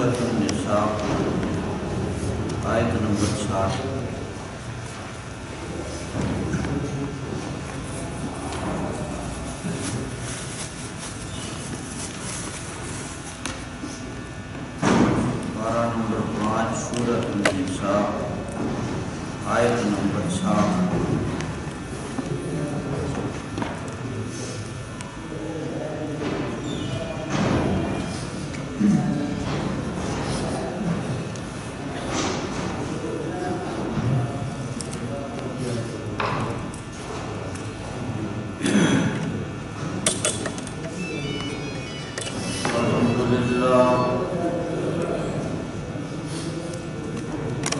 النساء آیت نمبر 7۔ پارہ نمبر 5 سورۃ النساء آیت نمبر 7۔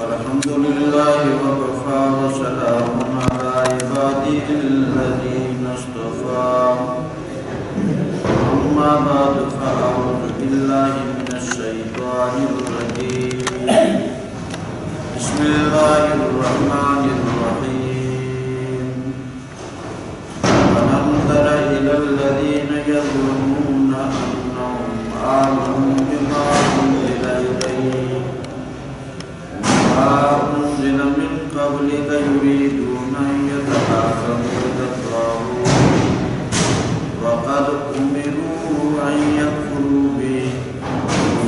الحمدللہ وکفی وسلام علی عبادہ الذین اصطفی اما بعد فاعوذ باللہ من الشیطان الرجیم بسم اللہ الرحمن الرحیم ألم تر إلى الذین یظنون أنهم آمنوا بما أنزل إلیک أنزل من قبلك يريدون أن يتحاكموا إلى الطاغوت وقد أمروا أن يكفروا به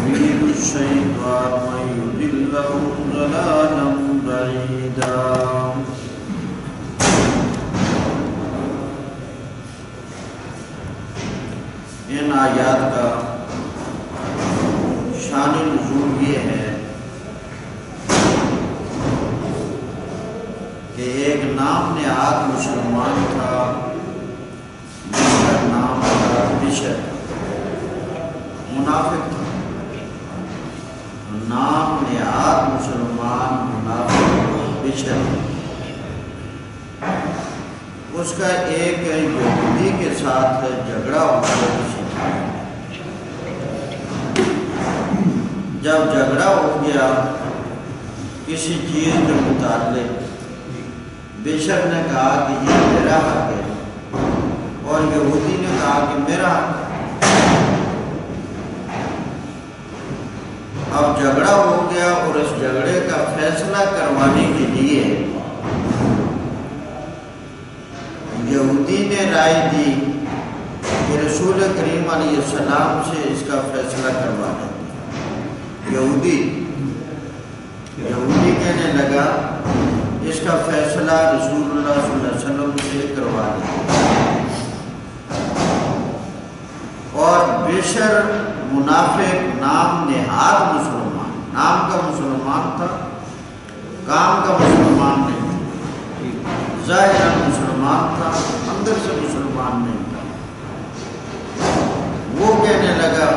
يريد الشيطان أن يضلهم ضلالا بعيدا۔ ان آیات کا شان نزول یہ ہے کہ ایک نام نہاد مسلمان تھا جس کا نام تھا بشر، منافق تھا۔ نام نہاد مسلمان منافق بشر، اس کا ایک یہودی کے ساتھ جھگڑا ہوا کسی کا۔ جب جھگڑا ہو گیا کسی چیز کے متعلق، بشر نے کہا کہ یہ میرا حق ہے اور یہودی نے کہا کہ میرا حق ہے۔ اب جھگڑا ہو گیا اور اس جھگڑے کا فیصلہ کروانے کے لیے یہودی نے رائے دی کہ رسول کریم علیہ السلام سے اس کا فیصلہ کروانا۔ یہودی کہنے لگا اس کا فیصلہ رسول اللہ صلی اللہ علیہ وسلم سے کروا دیں، اور بشر منافق نام نہاد مسلمان، نام کا مسلمان تھا، کام کا مسلمان نہیں تھا، ظاہر مسلمان تھا، اندر سے مسلمان نہیں تھا۔ وہ کہنے لگا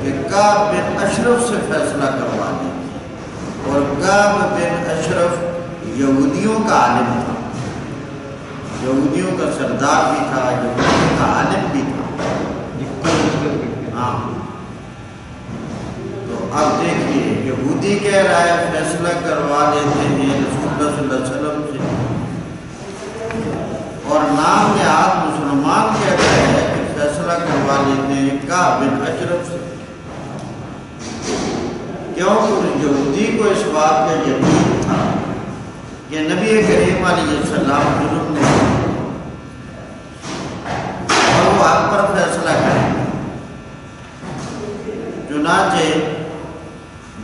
کہ کعب بن اشرف سے فیصلہ کروا دیں، اور کعب بن اشرف یہودیوں کا عالم تھا، یہودیوں کا سردار بھی تھا، یہودیوں کا عالم بھی تھا۔ ہاں، تو اب دیکھیے یہودی کہہ رہا ہے فیصلہ کروا دیتے ہیں رسول اللہ صلی اللہ علیہ وسلم سے، اور نام نہاد مسلمان کہہ رہا ہے کہ فیصلہ کروا لیتے ہیں کعب بن اشرف سے۔ کیونکہ یہودی کو اس بات کا یقین تھا کہ نبی کریم علیہ السلام ظلم نہیں اور وہ حق پر فیصلہ کریں گے۔ چنانچہ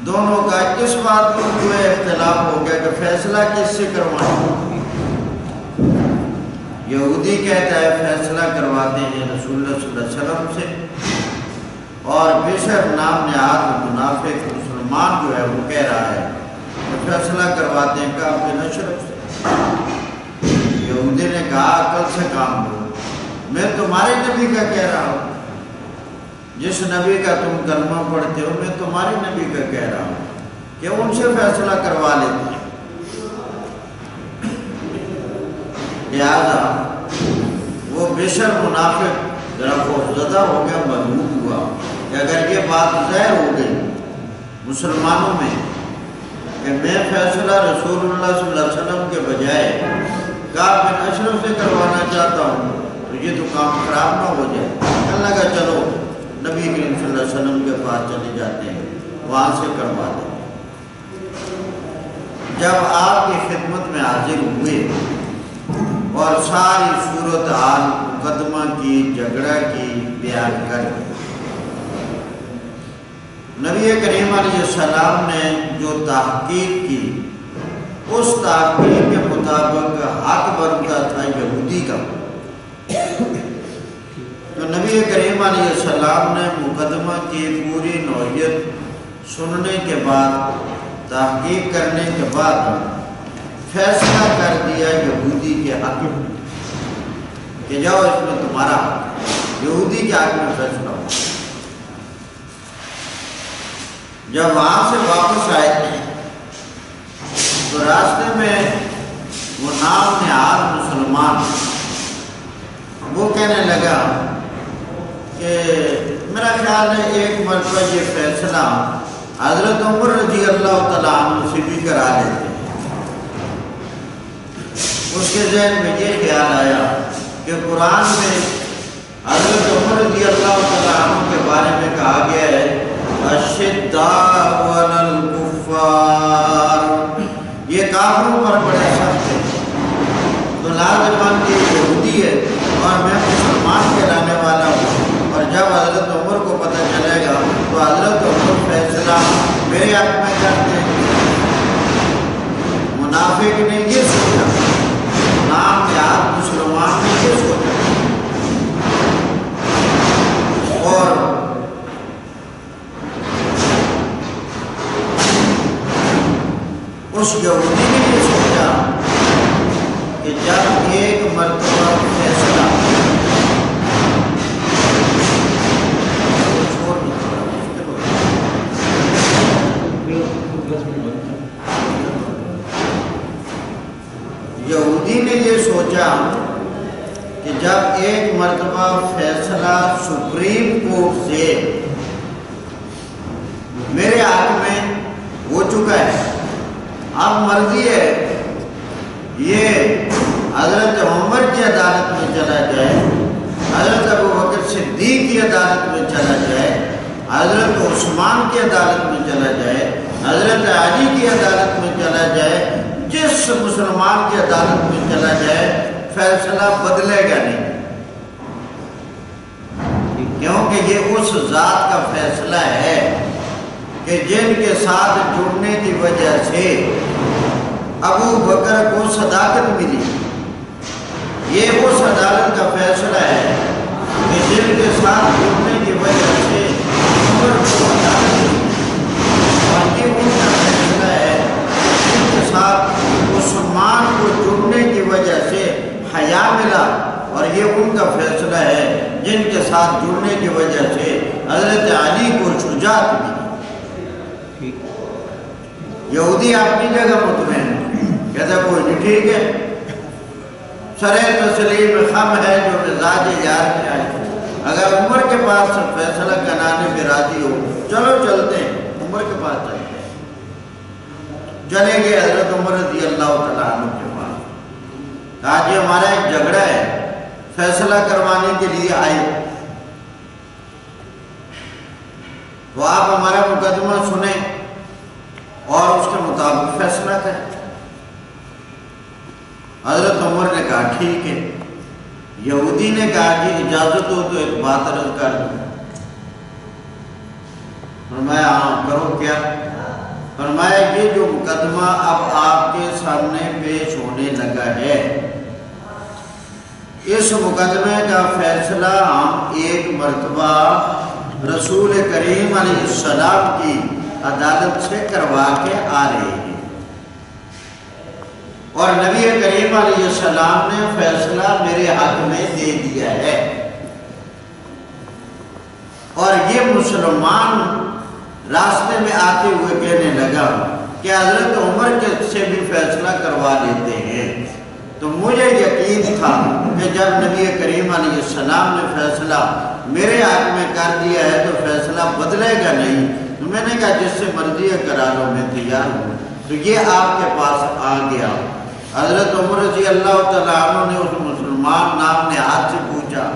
دونوں کا اس بات پر جو ہے اختلاف ہو گیا کہ فیصلہ کس سے کروائیں۔ یہودی کہتا ہے فیصلہ کرواتے ہیں رسول اللہ صلی اللہ علیہ وسلم سے، اور بشر نام نہاد منافق مسلمان جو ہے وہ کہہ رہا ہے فیصلہ کرواتے ہیں کعب بن اشرف سے۔ یہودی نے کہا عقل سے کام لو، میں تمہارے نبی کا کہہ رہا ہوں، جس نبی کا تم کلمہ پڑھتے ہو میں تمہارے نبی کا کہہ رہا ہوں کہ ان سے فیصلہ کروا لیتے ہیں۔ لہٰذا وہ بشر منافق ذرا خوفزدہ ہو گیا، مضبوط ہوا کہ اگر یہ بات ظاہر ہو گئی مسلمانوں میں کہ میں فیصلہ رسول اللہ صلی اللہ علیہ وسلم کے بجائے کعب بن اشرف سے کروانا چاہتا ہوں تو یہ تو کام خراب نہ ہو جائے۔ اللہ کا چلو نبی کریم صلی اللہ علیہ وسلم کے پاس چلے جاتے ہیں وہاں سے کروا دیں۔ جب آپ کی خدمت میں حاضر ہوئے اور ساری صورتحال مقدمہ کی، جھگڑا کی بیان کر دی، نبی کریم علیہ السلام نے جو تحقیق کی اس تحقیق کے مطابق حق بنتا تھا یہودی کا، تو نبی کریم علیہ السلام نے مقدمہ کی پوری نوعیت سننے کے بعد، تحقیق کرنے کے بعد فیصلہ کر دیا یہودی کے حق میں کہ جاؤ اس میں تمہارا حق ہے، یہودی کے حق میں فیصلہ ہو۔ جب وہاں سے واپس آئے تو راستے میں وہ نام نہاد مسلمان وہ کہنے لگا کہ میرا خیال ہے ایک مرتبہ یہ فیصلہ حضرت عمر رضی اللہ تعالیٰ عنہ سے بھی کرا لیتے ہیں۔ اس کے ذہن میں یہ خیال آیا کہ قرآن میں حضرت عمر رضی اللہ تعالیٰ عنہ کے بارے میں کہا گیا ہے اشداء علی الکفار، یہ کافروں پر بڑے سخت ہیں، تو لازمان کی یہودی ہے اور میں مسلمان کہلانے والا ہوں، اور جب حضرت عمر کو پتہ چلے گا تو حضرت عمر فیصلہ میرے حق میں کرتے ہیں۔ منافق نے یہ سوچا، نام نہاد مسلمان نے یہ سوچا، اور اس یہودی نے یہ سوچا کہ جب ایک مرتبہ فیصلہ یہودی نے یہ سوچا کہ جب ایک مرتبہ فیصلہ سپریم کورٹ سے میرے حق میں ہو چکا ہے، اب مرضی ہے یہ حضرت عمر کی عدالت میں چلا جائے، حضرت ابوبکر صدیق کی عدالت میں چلا جائے، حضرت عثمان کی عدالت میں چلا جائے، حضرت علی کی عدالت میں چلا جائے، جس مسلمان کی عدالت میں چلا جائے فیصلہ بدلے گا نہیں، کیونکہ یہ اس ذات کا فیصلہ ہے کہ جن کے ساتھ جڑنے کی وجہ سے ابو بکر کو صداقت ملی، یہ اس عدالت کا فیصلہ ہے کہ جن کے ساتھ جڑنے کی وجہ سے عمر کو صداقت ملی، اور یہ ان کا فیصلہ ہے جن کے ساتھ عثمان کو جڑنے کی وجہ سے حیا ملا، اور یہ ان کا فیصلہ ہے جن کے ساتھ جڑنے کی وجہ سے حضرت علی کو شجاعت ملی۔ یہودی اپنی جگہ مطمئن کہتا کوئی نہیں ٹھیک ہے، سرے تسلیم خم ہے جو مزاج یار میں آئے، اگر عمر کے پاس فیصلہ کرانے میں راضی ہو چلو چلتے ہیں، عمر کے پاس چلتے ہیں، چلے گئے حضرت عمر رضی اللہ تعالیٰ عنہ کے پاس، کہا جی ہمارا ایک جھگڑا ہے، فیصلہ کروانے کے لیے آئے، تو آپ ہمارا مقدمہ سنیں اور اس کے مطابق فیصلہ کریں۔ حضرت عمر نے کہا ٹھیک ہے۔ یہودی نے کہا کہ اجازت ہو تو ایک بات عرض کر دوں۔ فرمایا ہاں کرو، کیا؟ فرمایا یہ جو مقدمہ اب آپ کے سامنے پیش ہونے لگا ہے، اس مقدمے کا فیصلہ ہم ایک مرتبہ رسول کریم علیہ السلام کی عدالت سے کروا کے آ رہے ہیں، اور نبی کریم علیہ السلام نے فیصلہ میرے حق میں دے دیا ہے، اور یہ مسلمان راستے میں آتے ہوئے کہنے لگا کہ حضرت عمر سے بھی فیصلہ کروا لیتے ہیں، تو مجھے یقین تھا کہ جب نبی کریم علیہ السلام نے فیصلہ میرے حق میں کر دیا ہے تو فیصلہ بدلے گا نہیں، تو میں نے کہا جس سے مرضی ہے کرا لو، میں تیار ہوں۔ تو یہ آپ کے پاس آ گیا۔ حضرت عمر رضی اللہ تعالیٰ عنہ نے اس مسلمان نام نہاد سے پوچھا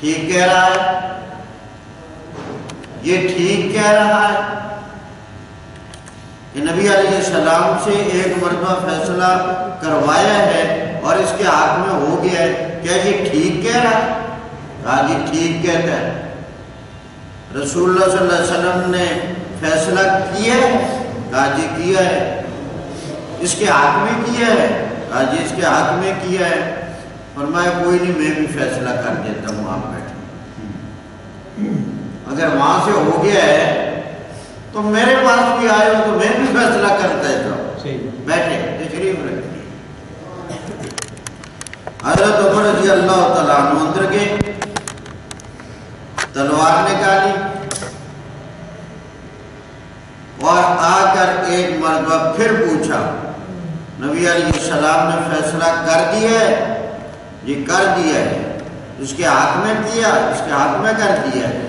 ٹھیک کہہ رہا ہے؟ یہ ٹھیک کہہ رہا ہے؟ کہ نبی علیہ السلام سے ایک مرتبہ فیصلہ کروایا ہے اور اس کے حق میں ہو گیا ہے، کیا یہ ٹھیک کہہ رہا ہے؟ کہا جی ٹھیک کہتا ہے۔ رسول اللہ صلی اللہ علیہ وسلم نے فیصلہ کیا ہے؟ کہا جی کیا ہے۔ اس کے حق میں کیا ہے؟ کہا جی اس کے حق میں کیا ہے۔ فرمایا کوئی نہیں، میں بھی فیصلہ کر دیتا ہوں، آپ بیٹھے۔ اگر وہاں سے ہو گیا ہے تو میرے پاس بھی آئے ہو تو میں بھی فیصلہ کر دیتا ہوں، بیٹھے تشریف رکھیے۔ حضرت عمر رضی اللہ تعالیٰ عنہ اندر گئے، تلوار نکالی اور آ کر ایک مرتبہ پھر پوچھا، نبی علیہ السلام نے فیصلہ کر دیا ہے؟ جی کر دیا ہے۔ اس کے حق میں کیا؟ اس کے حق میں کر دیا ہے۔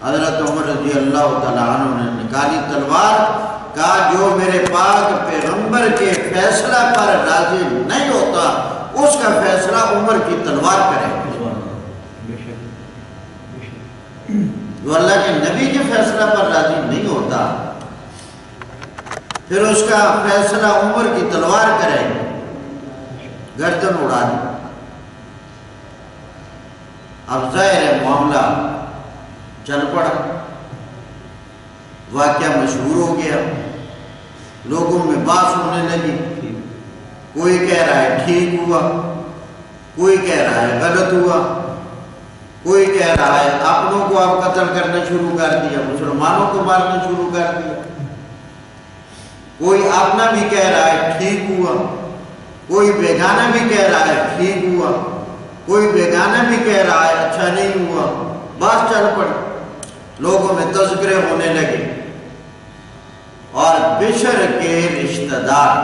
حضرت عمر رضی اللہ تعالیٰ عنہ نے نکالی تلوار، کہا جو میرے پاک پیغمبر کے فیصلہ پر راضی نہیں ہوتا اس کا فیصلہ عمر کی تلوار کرے، جو اللہ کے نبی کے فیصلہ پر راضی نہیں ہوتا پھر اس کا فیصلہ عمر کی تلوار کرے، گردن اڑا دی۔ اب ظاہر ہے معاملہ چل پڑا، واقعہ مشہور ہو گیا، لوگوں میں بات ہونے لگی، کوئی کہہ رہا ہے ٹھیک ہوا، کوئی کہہ رہا ہے غلط ہوا، کوئی کہہ رہا ہے اپنوں کو آپ قتل کرنا شروع کر دیا، مسلمانوں کو مارنا شروع کر دیا، کوئی اپنا بھی کہہ رہا ہے ٹھیک ہوا، کوئی بیگانہ بھی کہہ رہا ہے ٹھیک ہوا، کوئی بیگانہ بھی کہہ رہا ہے اچھا نہیں ہوا، بات چل پڑی، لوگوں میں تذکرے ہونے لگے۔ اور بشر کے رشتہ دار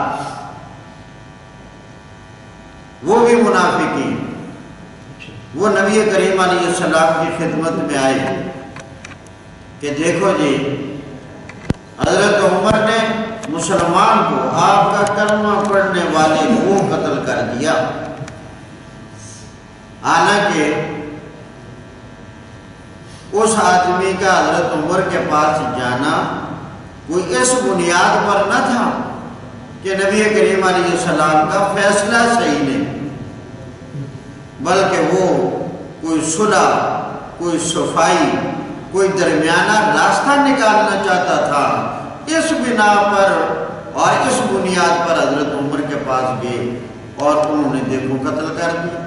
وہ بھی منافقین، وہ نبی کریم علیہ السلام کی خدمت میں آئے کہ دیکھو جی حضرت عمر نے مسلمان کو، آپ کا کلمہ پڑھنے والے کو قتل کر دیا، حالانکہ اس آدمی کا حضرت عمر کے پاس جانا کوئی اس بنیاد پر نہ تھا کہ نبی کریم علیہ السلام کا فیصلہ صحیح نہیں، بلکہ وہ کوئی صلح، کوئی صفائی، کوئی درمیانہ راستہ نکالنا چاہتا تھا۔ اس بنا پر اور اس بنیاد پر حضرت عمر کے پاس گئے اور انہوں نے دیکھو قتل کر دیا۔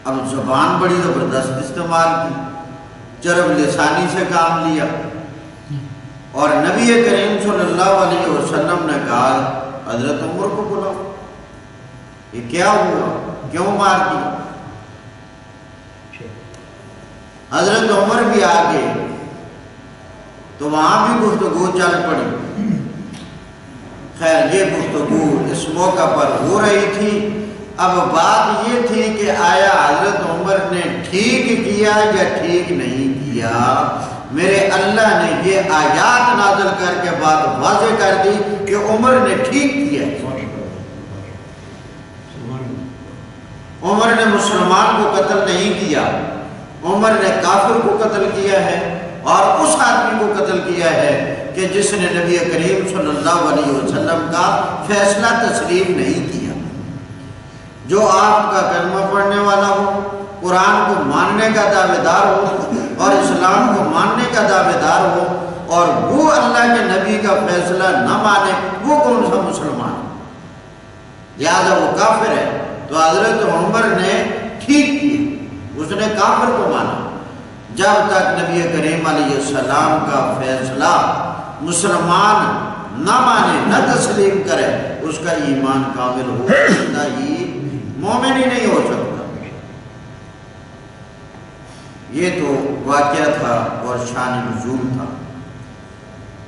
اب زبان بڑی زبردست استعمال کی، چرب لسانی سے کام لیا، اور نبی کریم صلی اللہ علیہ وسلم نے کہا حضرت عمر کو بلاؤ، یہ کیا ہوا، کیوں مار دیا؟ حضرت عمر بھی آگے تو وہاں بھی گفتگو چل پڑی۔ خیر یہ گفتگو اس موقع پر ہو رہی تھی۔ اب بات یہ تھی کہ آیا حضرت عمر نے ٹھیک کیا یا ٹھیک نہیں کیا؟ میرے اللہ نے یہ آیات نازل کر کے بات واضح کر دی کہ عمر نے ٹھیک کیا۔ عمر نے مسلمان کو قتل نہیں کیا، عمر نے کافر کو قتل کیا ہے، اور اس آدمی کو قتل کیا ہے کہ جس نے نبی کریم صلی اللہ علیہ وسلم کا فیصلہ تسلیم نہیں کیا۔ جو آپ کا کلمہ پڑھنے والا ہو، قرآن کو ماننے کا دعوے دار ہو اور اسلام کو ماننے کا دعوے دار ہو، اور وہ اللہ کے نبی کا فیصلہ نہ مانے، وہ کون سا مسلمان ہے؟ لہذا وہ کافر ہے۔ تو حضرت عمر نے ٹھیک کیا، اس نے کافر کو مانا۔ جب تک نبی کریم علیہ السلام کا فیصلہ مسلمان نہ مانے، نہ تسلیم کرے، اس کا ایمان کامل ہو سکتا ہی مومن ہی نہیں ہو سکتا۔ یہ تو واقعہ تھا اور شان نزول تھا۔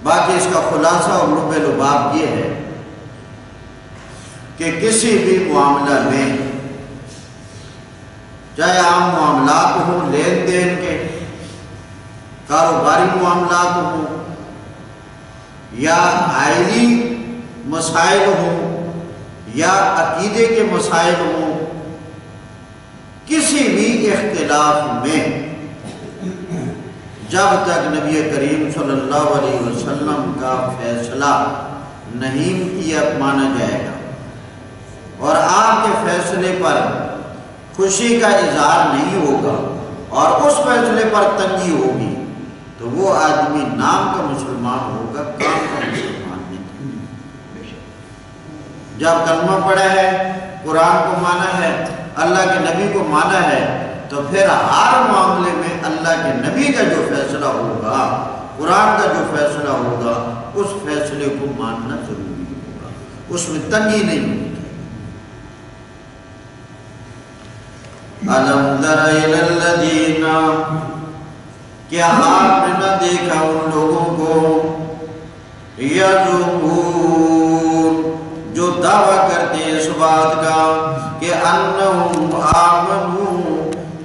باقی اس کا خلاصہ اور لب لباب یہ ہے کہ کسی بھی معاملہ میں، چاہے عام معاملات ہوں، لین دین کے، کاروباری معاملات ہوں، یا آئینی مسائل ہوں، یا عقیدے کے مسائل ہوں، کسی بھی اختلاف میں جب تک نبی کریم صلی اللہ علیہ وسلم کا فیصلہ نہیں مانا جائے گا اور آپ کے فیصلے پر خوشی کا اظہار نہیں ہوگا اور اس فیصلے پر تنگی ہوگی تو وہ آدمی نام کا مسلمان ہوگا، کام کا مسلمان نہیں۔ جب کلمہ پڑھا ہے، قرآن کو مانا ہے، اللہ کے نبی کو مانا ہے، تو پھر ہر معاملے میں اللہ کے نبی کا جو فیصلہ ہوگا، قرآن کا جو فیصلہ ہوگا، اس فیصلے کو ماننا ضروری ہوگا، اس میں تنگی نہیں ہوگی۔ أَلَمْ تَرَ إِلَى الَّذِينَ، کیا آپ نے نہ دیکھا ان لوگوں کو یَزْعُمُونَ جو دعویٰ کرتے ہیں اس بات کا کہ أَنَّهُمْ آمَنُوا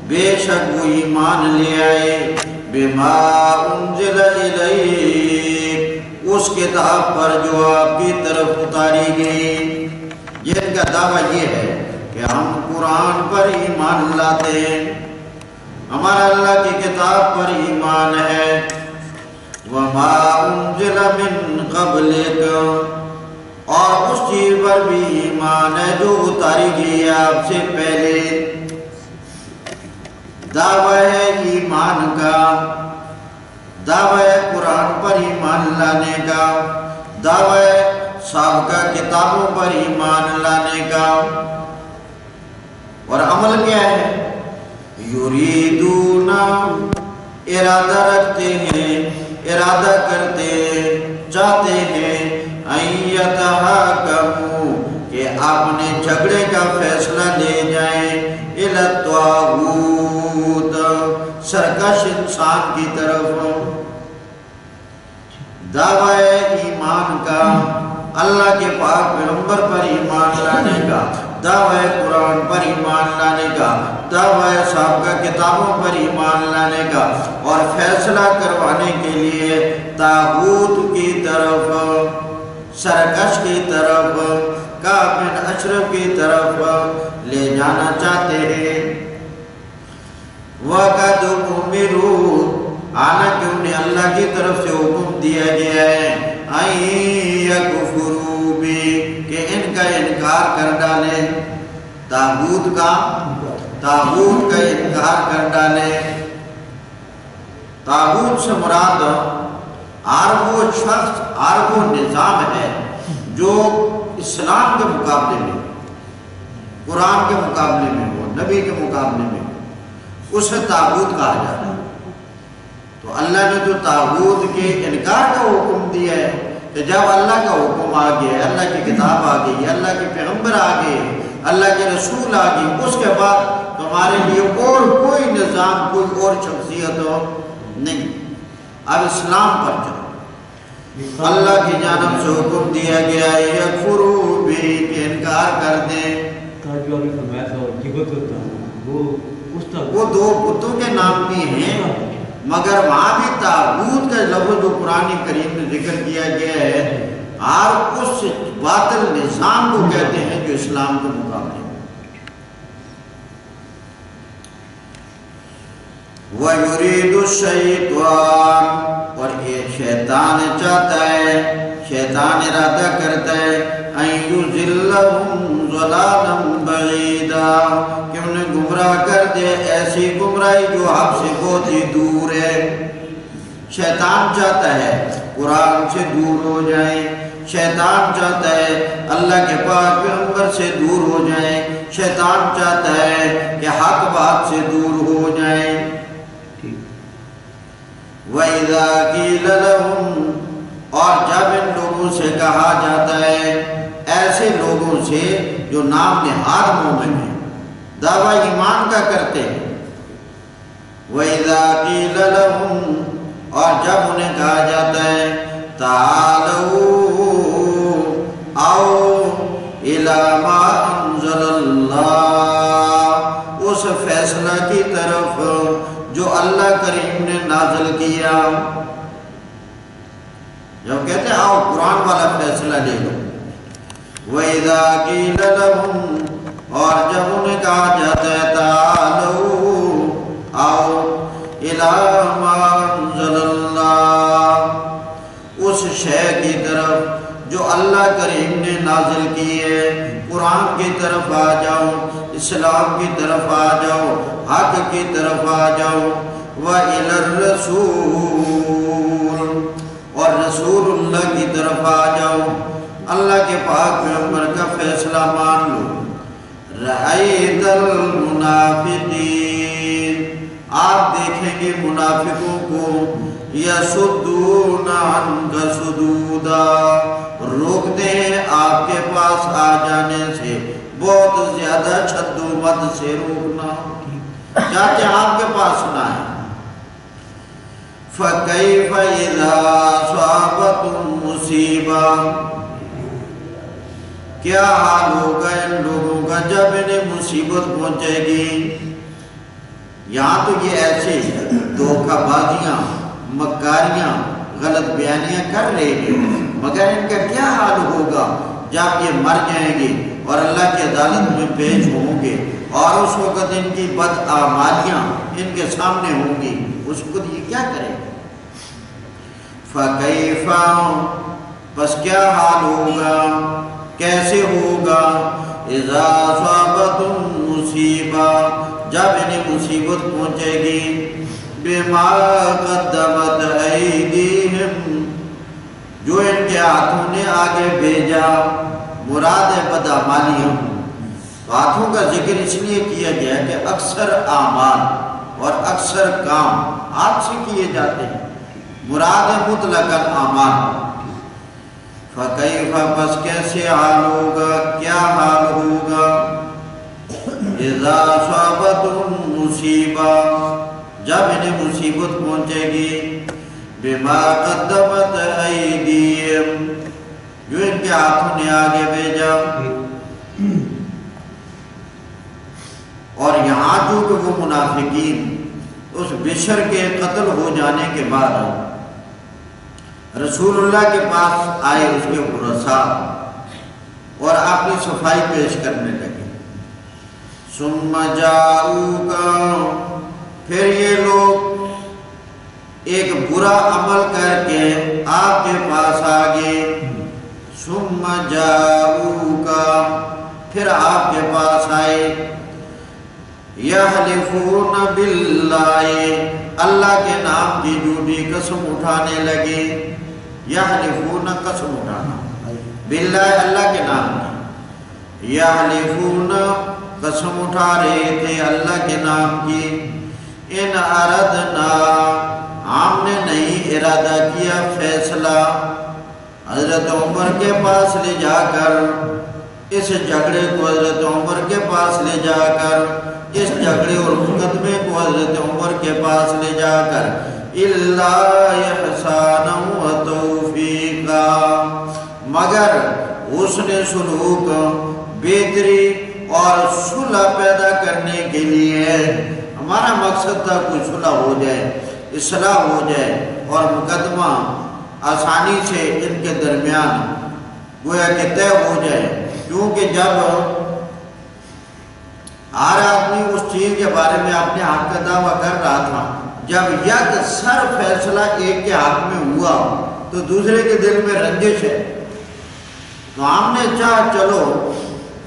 بے شک وہ ایمان لے آئے بِمَا أُنزِلَ إِلَيْكَ اس کتاب پر جو آپ کی طرف اتاری گئی، جن کا دعویٰ یہ ہے کہ ہم قرآن پر ایمان لاتے ہیں، ہمارا اللہ کی کتاب پر ایمان ہے، وَمَا أُنزِلَ مِن قَبْلِكَ اور اس چیز پر بھی ایمان ہے جو اتاری گئی ہے آپ سے پہلے۔ دعویٰ ہے ایمان کا، دعویٰ ہے قرآن پر ایمان لانے کا، دعویٰ ہے سابقہ کتابوں پر ایمان لانے کا، اور عمل کیا ہے؟ یریدون ارادہ رکھتے ہیں، ارادہ کرتے ہیں، چاہتے ہیں یتحاکموا کہ اپنے جھگڑے کا فیصلہ لے جائیں الی الطاغوت سرکش انسان کی طرف۔ دعویٰ ایمان کا، اللہ کے پاک پیغمبر پر ایمان لانے کا، دعویٰ قرآن پر ایمان لانے کا، دعویٰ سابقہ کتابوں پر ایمان لانے کا، اور فیصلہ کروانے کے لیے طاغوت کی طرف، سرکش کی طرف، کعب بن اشرف کی طرف لے جانا چاہتے ہیں۔ وَقَدْ أُمِرُوا حالانکہ انہیں اللہ کی طرف سے حکم دیا گیا ہے أَن يَكْفُرُوا بِهِ کہ ان کا انکار کر ڈالیں، طاغوت کا انکار کر ڈالیں۔ طاغوت سے مراد ہر وہ شخص، ہر وہ نظام ہے جو اسلام کے مقابلے میں، قرآن کے مقابلے میں ہو، نبی کے مقابلے میں ہو، اسے طاغوت کہا جاتا ہے۔ تو اللہ نے جو طاغوت کے انکار کا حکم دیا ہے کہ جب اللہ کا حکم آ گیا، اللہ کی کتاب آ گئی، اللہ کے پیغمبر آ گئے، اللہ کے رسول آ گئی، اس کے بعد تمہارے لیے اور کوئی نظام، کوئی اور شخصیت نہیں، اب اسلام پر چلو۔ اللہ کی جانب سے حکم دیا گیا ہے یکفروا بھی کہ انکار کر دیں۔ وہ دو بتوں کے نام بھی ہیں، مگر وہاں بھی طاغوت کا لفظ جو قرآن کریم میں ذکر کیا گیا ہے، اور اس باطل نظام کو کہتے ہیں جو اسلام کے مقابلے میں۔ وَيُرِيدُ الشَّيْطَانُ اور یہ شیطان چاہتا ہے، شیطان ارادہ کرتا ہے أَن يُضِلَّهُمْ ضَلَالًا بَعِيدًا کہ انہیں گمراہ کر دے ایسی گمراہی جو حق سے بہت ہی دور ہے۔ شیطان چاہتا ہے قرآن سے دور ہو جائیں، شیطان چاہتا ہے اللہ کے پاک پیغمبر سے دور ہو جائیں، شیطان چاہتا ہے کہ حق بات سے دور ہو جائیں۔ وَإِذَا قِيلَ لَهُمْ اور جب ان لوگوں سے کہا جاتا ہے، ایسے لوگوں سے جو نام نہاد مومن ہیں، دعویٰ ایمان کا کرتے ہیں۔ وَإِذَا قِيلَ لَهُمْ اور جب انہیں کہا جاتا ہے تَعَالَوْا آؤ إِلَى مَا أَنزَلَ اللَّهُ اس فیصلہ کی طرف جو اللہ کریم نے نازل کیا۔ جب کہتے ہیں آؤ قرآن والا فیصلہ لے لو۔ وَإِذَا قِيلَ لَهُمْ اور جب انہیں کہا جاتا ہے تَعَالَوْا آؤ إِلَى مَا اس شے کی طرف جو اللہ کریم نے نازل کی ہے، قرآن کی طرف آ جاؤ، اسلام کی طرف آ جاؤ، حق کی طرف آ جاؤ، وَإِلَى الرَّسُولِ، اور رسول اللہ کی طرف آ جاؤ، اللہ کے پاک پیغمبر کا فیصلہ مان لو۔ رَأَيْتَ الْمُنَافِقِينَ، آپ دیکھیں گے منافقوں کو، يَصُدُّونَ عَنْكَ صُدُودًا، روکتے ہیں آپ کے پاس آ جانے سے، بہت زیادہ چھد و مد سے روکنا، چاہتے آپ کے پاس نہ آئیں۔ فَكَيْفَ إِذَا أَصَابَتْهُم مُّصِیبَةٌ، کیا حال ہوگا ان لوگوں کا جب انہیں مصیبت پہنچے گی۔ یہاں تو یہ ایسے دھوکہ بازیاں، مکاریاں، غلط بیانیاں کر رہے ہیں، مگر ان کا کیا حال ہوگا جب یہ مر جائیں گے اور اللہ کی عدالت میں پیش ہوں گے، اور اس وقت ان کی بدعمالیاں ان کے سامنے ہوں گی، اس وقت یہ کیا کریں گے۔ فَكَيْفَ، بس کیا حال ہوگا، کیسے ہوگا، اِذَا أَصَابَتْهُم مُّصِیبَةٌ، جب انہیں مصیبت پہنچے گی، بِمَا قَدَّمَتْ أَیْدِیہِم، جو ان کے ہاتھوں نے آگے بھیجا، مراد بدعمالیاں۔ ہاتھوں کا ذکر اس لیے کیا گیا کہ اکثر اعمال اور اکثر کام ہاتھ سے کیے جاتے ہیں، مراد مطلقاً اعمال۔ فَكَيْفَ، بس کیسے حال ہوگا، کیا حال ہوگا، اِذَا أَصَابَتْهُم مُّصِیبَةٌ، جب انہیں مصیبت پہنچے گی، بِمَا قَدَّمَتْ أَیْدِیہِم، جو ان کے ہاتھوں نے آگے بھیجا۔ اور یہاں جو کہ وہ منافقین اس بشر کے قتل ہو جانے کے بعد رسول اللہ کے پاس آئے، اس کے ورثاء، اور اپنی صفائی پیش کرنے لگے۔ ثُمَّ جَاءُوكَ، پھر یہ لوگ ایک برا عمل کر کے آپ کے پاس آگے۔ ثُمَّ جَاءُوكَ، پھر آپ کے پاس آئے، یحلفون باللہ، اللہ کے نام کی جھوٹی قسم اٹھانے لگے۔ یحلفون، قسم اٹھانا، باللہ، اللہ کے نام کی، یحلفون، قسم اٹھا رہے تھے اللہ کے نام کی۔ ان اردنا، ہم نے نہیں ارادہ کیا فیصلہ، حضرت عمر کے پاس لے جا کر اس جھگڑے کو، حضرت عمر کے پاس لے جا کر اس جھگڑے اور مقدمے کو حضرت عمر کے پاس لے جا کر، الا احسانا و توفیقا، مگر حسن سلوک، بہتری اور صلح پیدا کرنے کے لیے۔ ہمارا مقصد تھا کوئی صلح ہو جائے، اصلاح ہو جائے، اور مقدمہ آسانی سے ان کے درمیان گویا کہ طے ہو جائے، کیونکہ جب ہر آدمی اس چیز کے بارے میں اپنے حق کا دعویٰ کر رہا تھا، جب یک سر فیصلہ ایک کے حق میں ہوا تو دوسرے کے دل میں رنجش ہے، تو ہم نے چاہا چلو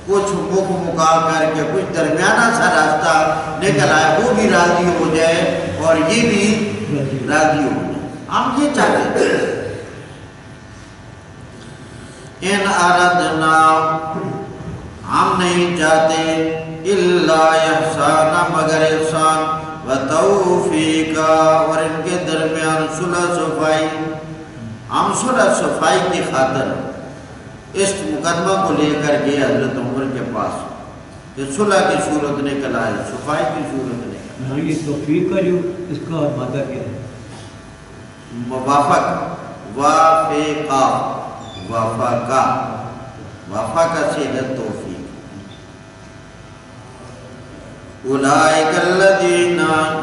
کچھ مکھ مکا کر کے کچھ درمیانہ سا راستہ نکل آئے، وہ بھی راضی ہو جائے اور یہ بھی راضی ہو جائے، ہم یہ چاہتے تھے۔ ان اردنا، ہم نہیں چاہتے، الا احسانا، مگر احسان، و توفیقا، اور ان کے درمیان صلح صفائی۔ ہم صلح صفائی کی خاطر اس مقدمہ کو لے کر گئے حضرت عمر کے پاس کہ صلح کی صورت نکل آئے، صفائی کی صورت نکل آئے۔ یہ توفیق کا جو اس کا مادہ کیا ہے؟ موافق، وافقہ، وافقہ، وافقہ سے ہے توفیق۔ اولئک الذین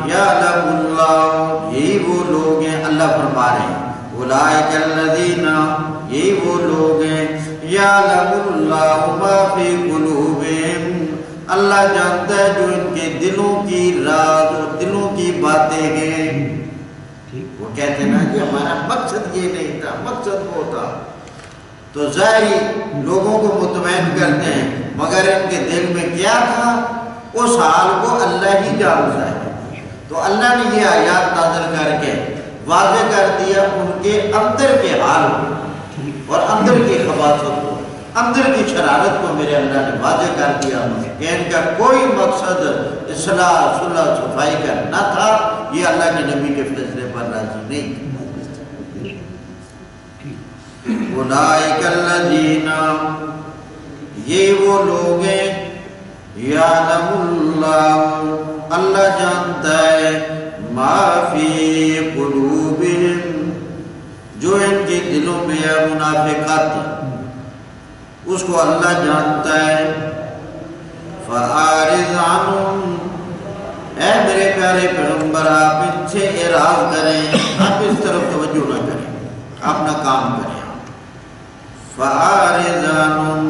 یعلم اللہ، یہی وہ لوگ ہیں، اللہ فرما رہے ہیں، اولئک الذین، یہی وہ لوگ ہیں، یعلم اللہ ما فی قلوبہم، اللہ جانتا ہے جو ان کے دلوں کی راز اور دلوں کی باتیں ہیں۔ وہ کہتے نا کہ ہمارا مقصد یہ نہیں تھا، مقصد وہ تھا، تو ظاہری لوگوں کو مطمئن کرتے ہیں، مگر ان کے دل میں کیا تھا اس حال کو اللہ ہی جانتا ہے۔ تو اللہ نے یہ آیات نازل کر کے واضح کر دیا ان کے اندر کے حال کو اور اندر کی خباثت کو، اندر کی شرارت کو میرے اللہ نے واضح کر دیا کہ ان کا کوئی مقصد اصلاح صلح صفائی کا نہ تھا، یہ اللہ کے نبی کے فیصلے پر راضی نہیں تھا۔ اولئک الذین، یہ وہ لوگ ہیں، یعلم اللہ، اللہ جانتا ہے، ما فی قلوبہم، جو ان کے دلوں میں ہے منافقت، اس کو اللہ جانتا ہے۔ فَأَعْرِضْ عَنْهُمْ، اے میرے پیارے پیغمبر آپ ان سے اعراض کریں، آپ اس طرف توجہ نہ کریں، اپنا کام کریں۔ فَأَعْرِضْ عَنْهُمْ،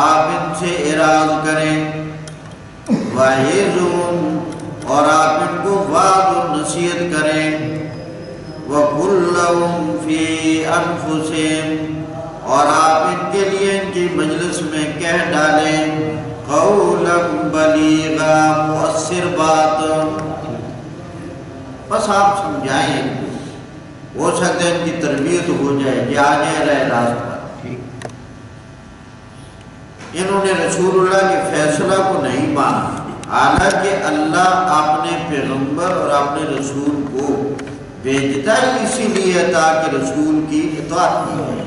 آپ ان سے اعراض کریں۔ وَعِظْهُمْ، اور آپ ان کو وعظ و نصیحت کریں۔ وَقُلْ لَهُمْ فِي أَنفُسِهِمْ، اور آپ ان کے لیے ان کی مجلس میں کہہ ڈالیں قَوْلًا بَلِيغًا، مؤثر بات، بس آپ سمجھائیں ان کو، ہو سکتا ہے ان کی تربیت ہو جائے کہ آگے رہے راستہ۔ انہوں نے رسول اللہ کے فیصلہ کو نہیں مانا، حالانکہ اللہ اپنے پیغمبر اور اپنے رسول کو بھیجتا ہی اسی لیے تاکہ رسول کی اطاعت کی جائے،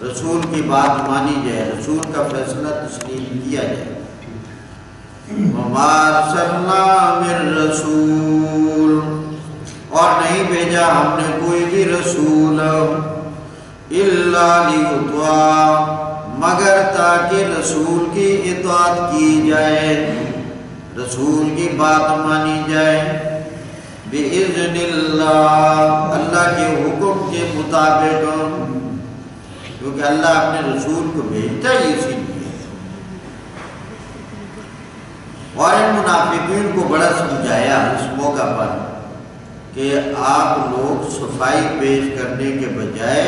رسول کی بات مانی جائے، رسول کا فیصلہ تسلیم کیا جائے۔ وَمَا أَرْسَلْنَا مِن رَّسُولٍ، اور نہیں بھیجا ہم نے کوئی بھی رسول، إِلَّا لِيُطَاعَ، مگر تاکہ رسول کی اطاعت کی جائے، رسول کی بات مانی جائے، بِإِذْنِ اللَّهِ، اللہ کے حکم کے مطابق، کیونکہ اللہ اپنے رسول کو بھیجتا ہی اسی لیے۔ اور ان منافقین کو بڑا سمجھایا اس موقع پر کہ آپ لوگ صفائی پیش کرنے کے بجائے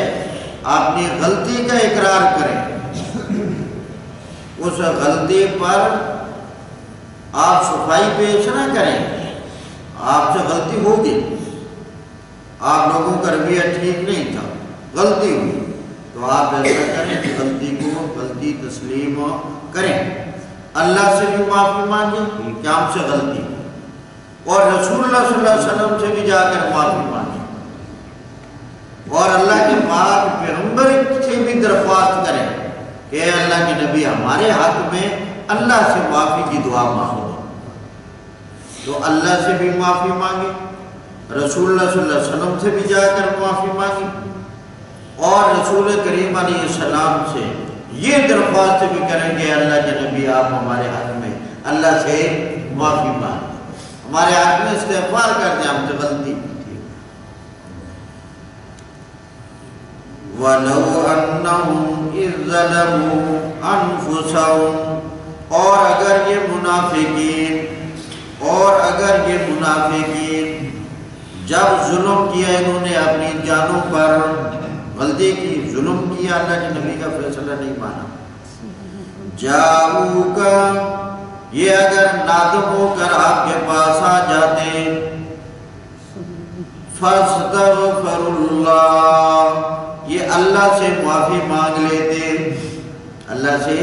اپنی غلطی کا اقرار کریں، اس غلطی پر آپ صفائی پیش نہ کریں، آپ سے غلطی ہوگی، آپ لوگوں کا رویہ ٹھیک نہیں تھا، غلطی ہوئی، تو آپ ایسا کریں کہ غلطی کو غلطی تسلیم کریں، اللہ سے بھی معافی مانگیں کہ ہم سے غلطی، اور رسول اللہ صلی اللہ علیہ وسلم سے بھی جا کر معافی مانگیں، اور اللہ کے پاک پیغمبر سے بھی درخواست کریں کہ اے اللہ کے نبی ہمارے حق میں اللہ سے معافی کی دعا مانگو، تو اللہ سے بھی معافی مانگے، رسول اللہ صلی اللہ علیہ وسلم سے بھی جا کر معافی مانگی، اور رسول کریم علیہ السلام سے یہ درخواست بھی کریں کہ اللہ کے نبی آپ ہمارے حق میں اللہ سے معافی مانگیں، ہمارے حق میں استغفار کر دیں، ہم سے غلطی۔ وَلَوْ أَنَّهُمْ إِذْ ظَلَمُوا أَنفُسَهُمْ، اور اگر یہ منافقین جب ظلم کیا انہوں نے اپنی جانوں پر، غلطی کی، ظلم کیا، اللہ کے نبی کا فیصلہ نہیں مانا، جاؤک، یہ اگر نادم ہو کر آپ کے پاس آ جاتے، فَاسْتَغْفَرُ اللَّهَ، یہ اللہ سے معافی مانگ لیتے، اللہ سے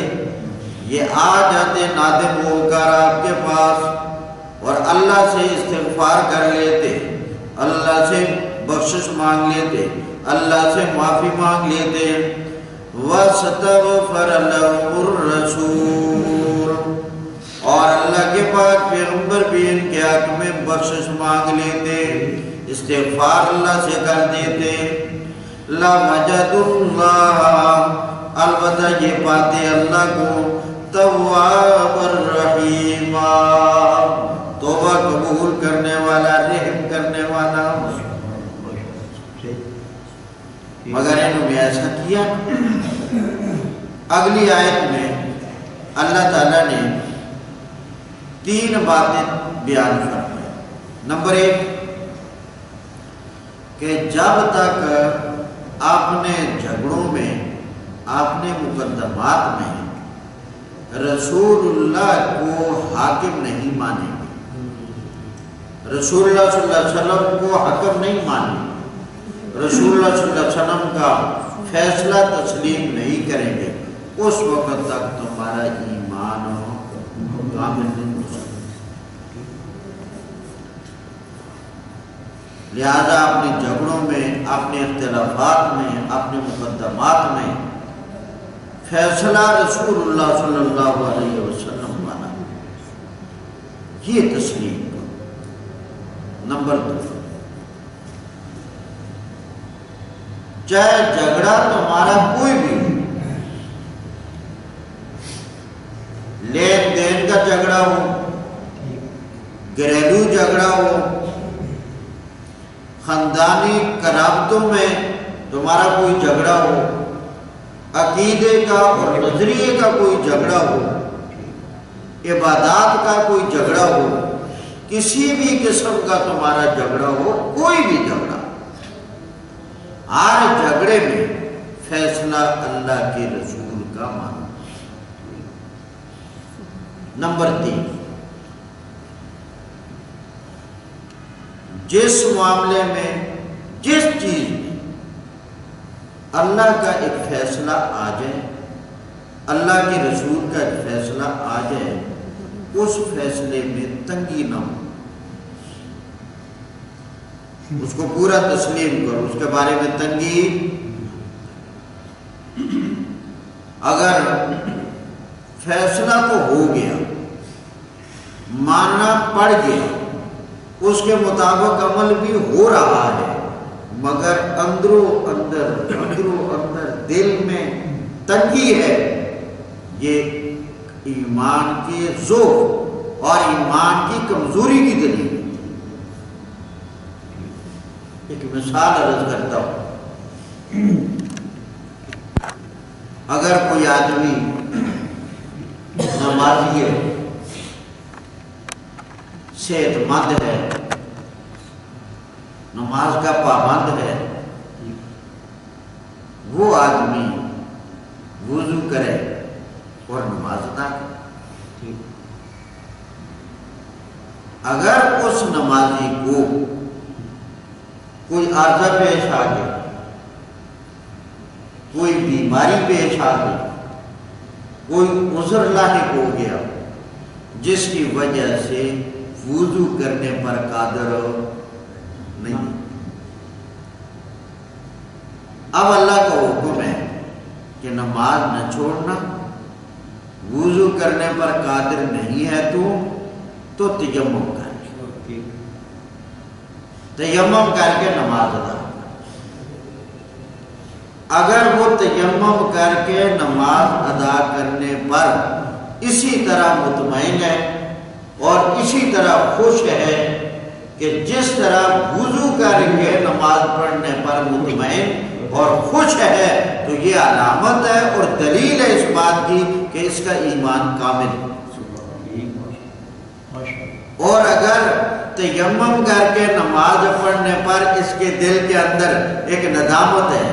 یہ آ جاتے نادم ہو کر آپ کے پاس اور اللہ سے استغفار کر لیتے، اللہ سے بخشش مانگ لیتے، اللہ سے معافی مانگ لیتے، وَاسْتَغْفَرَ لَهُمُ الرَّسُولُ، اور اللہ کے پاک پیغمبر بھی ان کے حق میں بخشش مانگ لیتے، استغفار اللہ سے کر دیتے، لَوَجَدُوا اللَّهَ، البتہ یہ پاتے اللہ کو، تواب الرحیم، توبہ قبول کرنے والا، رحم کرنے والا، مگر انہوں نے ایسا کیا۔ اگلی آیت میں اللہ تعالیٰ نے 3 باتیں بیان فرمائی۔ نمبر 1، کہ جب تک اپنے جھگڑوں میں، اپنے مقدمات میں رسول اللہ کو حاکم نہیں مانیں گے، رسول اللہ صلی اللہ علیہ وسلم کو حاکم نہیں مانیں گے، رسول اللہ صلی اللہ علیہ وسلم کا فیصلہ تسلیم نہیں کریں گے، اس وقت تک تمہارا ایمان کامل نہیں ہو سکتا۔ لہذا اپنے جھگڑوں میں، اپنے اختلافات میں، اپنے مقدمات میں فیصلہ رسول اللہ صلی اللہ علیہ وسلم والا، یہ تسلیم کرو۔ نمبر 2، چاہے جھگڑا تمہارا کوئی بھی ہو، لین دین کا جھگڑا ہو، گھریلو جھگڑا ہو، خاندانی قرابتوں میں تمہارا کوئی جھگڑا ہو، عقیدے کا اور نظریے کا کوئی جھگڑا ہو، عبادات کا کوئی جھگڑا ہو، کسی بھی قسم کا تمہارا جھگڑا ہو، کوئی بھی جھگڑا، ہر جھگڑے میں فیصلہ اللہ کے رسول کا مانو۔ نمبر 3، جس معاملے میں، جس چیز میں اللہ کا ایک فیصلہ آ جائے، اللہ کے رسول کا ایک فیصلہ آ جائے، اس فیصلے میں تنگی نہ ہو، اس کو پورا تسلیم کرو، اس کے بارے میں تنگی۔ اگر فیصلہ تو ہو گیا، ماننا پڑ گیا، اس کے مطابق عمل بھی ہو رہا ہے، مگر اندرو اندر دل میں تنگی ہے، یہ ایمان کے ضعف اور ایمان کی کمزوری کی دلیل ہے۔ ایک مثال عرض کرتا ہوں، اگر کوئی آدمی نمازی ہے، صحت مند ہے، نماز کا پابند ہے، وہ آدمی وضو کرے اور نماز ادا کرے، اگر اس نمازی کو کوئی عارضہ پیش آ گیا، کوئی بیماری پیش آ گئی، کوئی عذر لاحق ہو گیا جس کی وجہ سے وضو کرنے پر قادر نہیں، اب اللہ کا حکم ہے کہ نماز نہ چھوڑنا، وضو کرنے پر قادر نہیں ہے تو تیمم کر کے، تیمم کر کے نماز ادا کر۔ اگر وہ تیمم کر کے نماز ادا کرنے پر اسی طرح مطمئن ہے اور اسی طرح خوش ہے کہ جس طرح وضو کر کے نماز پڑھنے پر مطمئن اور خوش ہے، تو یہ علامت ہے اور دلیل ہے اس بات کی کہ اس کا ایمان کامل ہے۔ اور اگر تیمم کر کے نماز پڑھنے پر اس کے دل کے اندر ایک ندامت ہے،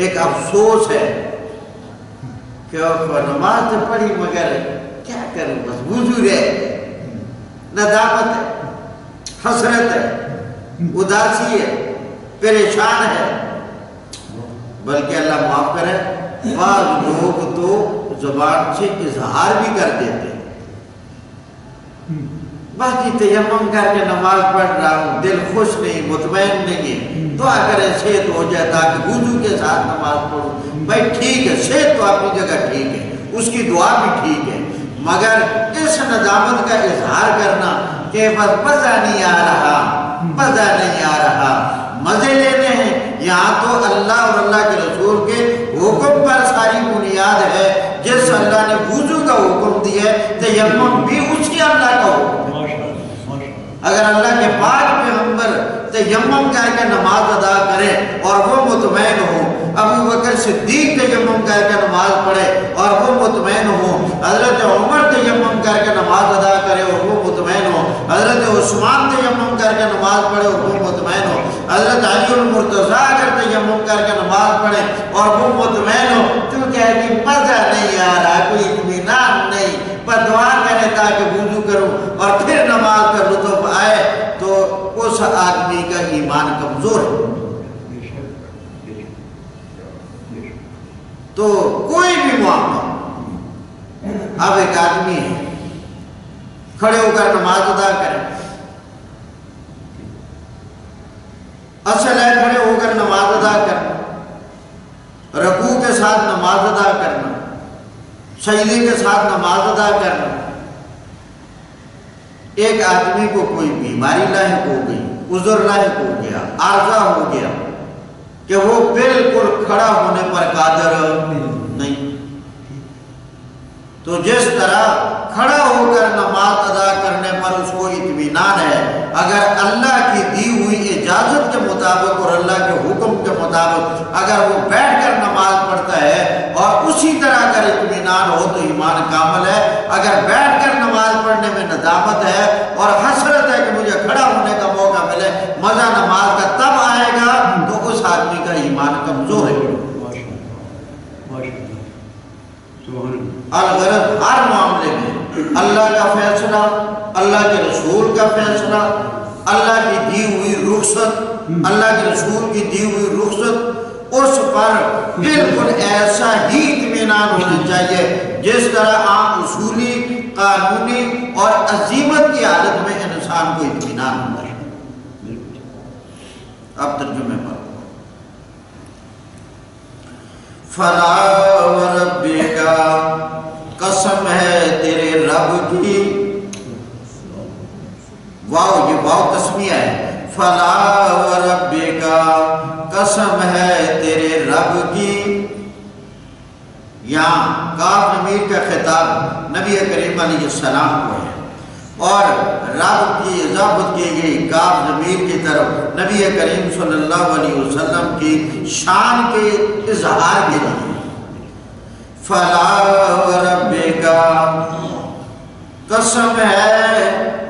ایک افسوس ہے کہ نماز تو پڑھی مگر کیا کروں، بس وضو رہے، ندامت ہے، حسرت ہے، اداسی ہے، پریشان ہے، بلکہ اللہ معاف کرے، بعض لوگ تو زبان سے اظہار بھی کر دیتے ہیں، باقی تیمم کر کے نماز پڑھ رہا ہوں، دل خوش نہیں، مطمئن نہیں ہے، دعا کرے صحت ہو جائے تاکہ وضو کے ساتھ نماز پڑھوں۔ بھائی ٹھیک ہے، صحت تو اپنی جگہ ٹھیک ہے، اس کی دعا بھی ٹھیک ہے، مگر اس ندامت کا اظہار کرنا کہ بس مزہ نہیں آ رہا، مزہ نہیں آ رہا، مزے لینے ہیں، یہاں تو اللہ اور اللہ کے رسول کے حکم پر ساری بنیاد ہے۔ جس اللہ نے وضو کا حکم دیا ہے، تیمم بھی اسی اللہ کا حکم ہے۔ اگر اللہ کے پاک پیغمبر تیمم کر کے نماز ادا کرے اور وہ مطمئن ہو، ابو بکر صدیق تیمم کر کے نماز پڑھے اور وہ مطمئن ہو، حضرت عمر تیمم کر کے نماز ادا کرے اور وہ مطمئن ہو، حضرت عثمان تیمم کر کے نماز پڑھے اور وہ مطمئن ہو، حضرت علی المرتضیٰ اگر تیمم کر کے نماز پڑھے اور وہ مطمئن ہو تو کہے کہ مزہ نہیں آ رہا، کوئی اطمینان نہیں، پر دعا کرے تاکہ وضو کروں اور پھر نماز کا لطف آئے، تو اس آدمی کا ایمان کمزور ہے۔ تو کوئی بھی معاملہ، اب ایک آدمی ہے کھڑے ہو کر نماز ادا کرے، اصل ہے کھڑے ہو کر نماز ادا کرنا، رکوع کے ساتھ نماز ادا کرنا، سجدے کے ساتھ نماز ادا کرنا۔ ایک آدمی کو کوئی بیماری لاحق ہو گئی، عذر لاحق ہو گیا، عارضہ ہو گیا کہ وہ بالکل کھڑا ہونے پر قادر نہیں، تو جس طرح کھڑا ہو کر نماز ادا کرنے پر اس کو اطمینان ہے، اگر اللہ کی دی ہوئی اجازت کے مطابق اور اللہ کے حکم کے مطابق اگر وہ بیٹھ کر نماز پڑھتا ہے اور اسی طرح اگر اطمینان ہو تو ایمان کامل ہے۔ اگر بیٹھ کر نماز پڑھنے میں ندامت ہے اور حسرت ہے کہ مجھے کھڑا ہونے کا موقع ملے، مزہ نماز کا تب آئے گا تو اس آدمی کا ایمان کمزور ہے۔ الغرض ہر معاملے میں اللہ کا فیصلہ، اللہ کے رسول کا فیصلہ، اللہ کی دی ہوئی رخصت، اللہ کے رسول کی دی ہوئی رخصت، اس پر بالکل ایسا ہی اطمینان ہونا چاہیے جس طرح عام اصولی، قانونی اور عزیمت کی حالت میں انسان کو اطمینان ہوتا ہے۔ اب ترجمے پر فلا وربک، قسم ہے تیرے رب کی، واو یہ واو تسمیہ ہے، فلا وربک، قسم ہے تیرے رب کی۔ یہاں کاف ضمیر کا خطاب نبی کریم علیہ السلام کو ہے اور رب کی اضافت کی گئی کاف ضمیر کی طرف نبی کریم صلی اللہ علیہ وسلم کی شان کے اظہار کے لیے۔ فلا وربک، قسم ہے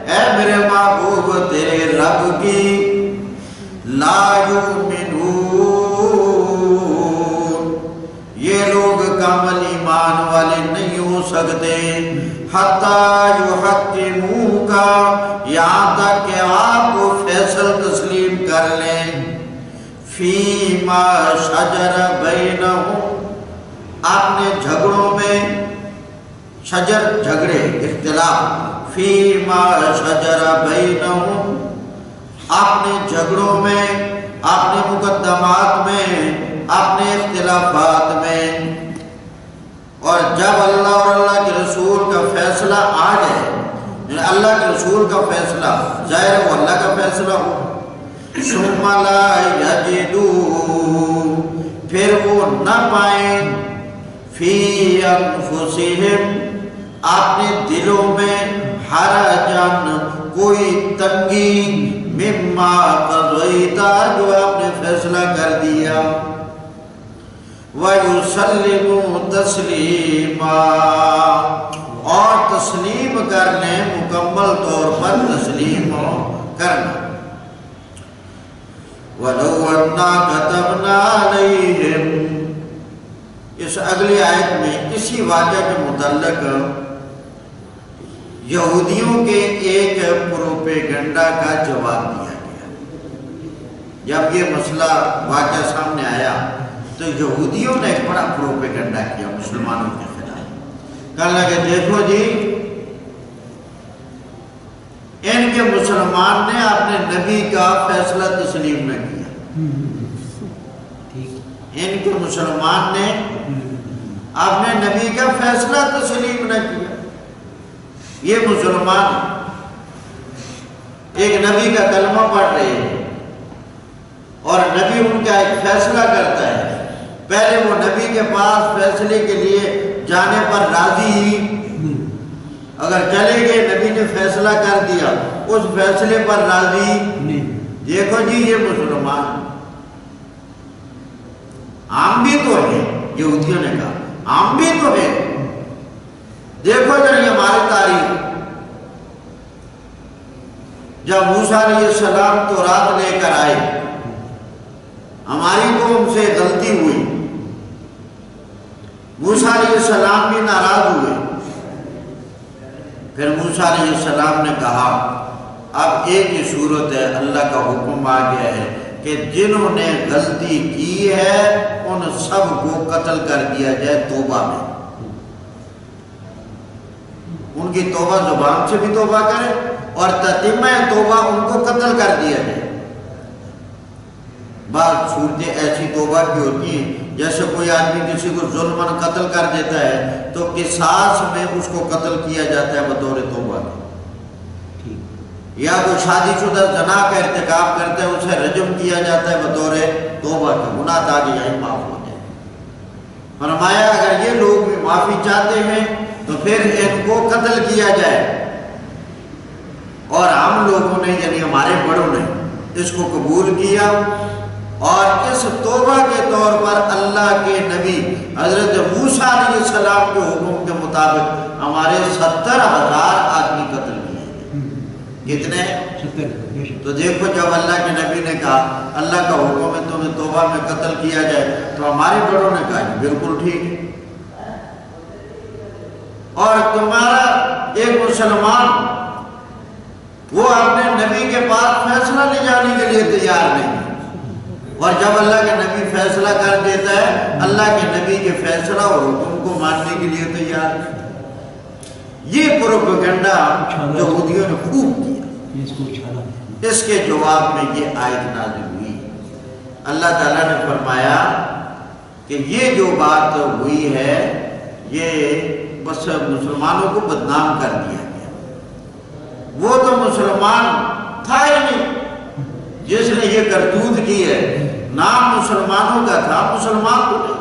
اے میرے محبوب تیرے رب کی، لا یؤمنون، یہ لوگ کامل ایمان والے نہیں ہو سکتے، حتی یحکموک، یہاں تک کہ آپ کو فیصل تسلیم کر لیں، فیما شجر بینہم، اپنے جھگڑوں میں، شجر جھگڑے اختلاف، فیما شجر بینہم، اپنے جھگڑوں میں، اپنے مقدمات میں، اپنے اختلافات میں۔ اور جب اللہ اور اللہ کے رسول کا فیصلہ آ جائے، یعنی اللہ کے رسول کا فیصلہ، ظاہر وہ اللہ کا فیصلہ ہو، ثم لا یجدوا، پھر وہ نہ پائیں، فی انفسہم، اپنے دلوں میں، حرجن، کوئی تنگی، مما قضیت، جو آپ نے فیصلہ کر دیا، وَيُسَلِّمُوا تَسْلِيمًا، اور تسلیم کرنے، مکمل طور پر تسلیم کرنا۔ وَلَوْ أَنَّا كَتَبْنَا عَلَيْهِمْ، اس اگلی آیت میں اسی واقعہ کے متعلق یہودیوں کے ایک پروپیگنڈا کا جواب دیا گیا۔ جب یہ مسئلہ واقعہ سامنے آیا تو یہودیوں نے ایک بڑا پروپیگنڈا کیا مسلمانوں کے خلاف، کہنے لگے دیکھو جی، ان کے مسلمان نے اپنے نبی کا فیصلہ تسلیم نہ کیا، ان کے مسلمان نے اپنے نبی کا فیصلہ تسلیم نہ کیا۔ یہ مسلمان ایک نبی کا کلمہ پڑھ رہے ہیں اور نبی ان کا ایک فیصلہ کرتا ہے، پہلے وہ نبی کے پاس فیصلے کے لیے جانے پر راضی ہی، اگر چلے گئے نبی نے فیصلہ کر دیا اس فیصلے پر راضی نہیں۔ دیکھو جی یہ مسلمان ہم بھی تو ہیں، یہودیوں نے کہا ہم بھی تو ہیں، دیکھو ذرا ہماری تاریخ، جب موسیٰ علیہ السلام تورات لے کر آئے ہماری قوم سے غلطی ہوئی، موسیٰ علیہ السلام بھی ناراض ہوئے۔ پھر موسیٰ علیہ السلام نے کہا اب ایک ہی صورت ہے، اللہ کا حکم آ گیا ہے کہ جنہوں نے غلطی کی ہے ان سب کو قتل کر دیا جائے توبہ میں۔ ان کی توبہ زبان سے بھی توبہ کرے اور تتمہ توبہ ان کو قتل کر دیا جائے۔ بعض صورتیں ایسی توبہ کی ہوتی ہیں جیسے کوئی آدمی کسی کو ظلماً قتل کر دیتا ہے تو قصاص میں اس کو قتل کیا جاتا ہے بطور توبہ کے، یا کوئی شادی شدہ زنا کا ارتکاب کرتا ہے اسے رجم کیا جاتا ہے بطور توبہ کے، گناہ تاکہ یہی معاف ہو جائے۔ فرمایا اگر یہ لوگ بھی معافی چاہتے ہیں تو پھر ان کو قتل کیا جائے، اور ہم لوگوں نے یعنی ہمارے بڑوں نے اس کو قبول کیا، اور اس توبہ کے طور پر اللہ کے نبی حضرت موسیٰ علیہ السلام کے حکم کے مطابق ہمارے 70,000 آدمی قتل کیے۔ کتنے؟ 70۔ تو دیکھو جب اللہ کے نبی نے کہا اللہ کا حکم ہے تمہیں توبہ میں قتل کیا جائے تو ہمارے بڑوں نے کہا بالکل ٹھیک ہے۔ اور تمہارا ایک مسلمان وہ اپنے نبی کے پاس فیصلہ لے جانے کے لیے تیار نہیں، اور جب اللہ کے نبی فیصلہ کر دیتا ہے اللہ کے نبی کے فیصلہ اور حکم کو ماننے کے لیے تیار ہے۔ یہ پروپیگنڈا یہودیوں نے خوب کیا، اس کے جواب میں یہ آیت نازل ہوئی۔ اللہ تعالیٰ نے فرمایا کہ یہ جو بات ہوئی ہے یہ بس مسلمانوں کو بدنام کر دیا گیا، وہ تو مسلمان تھا ہی نہیں جس نے یہ کرتوت کی ہے، نام مسلمانوں کا تھا، مسلمان کو نہیں،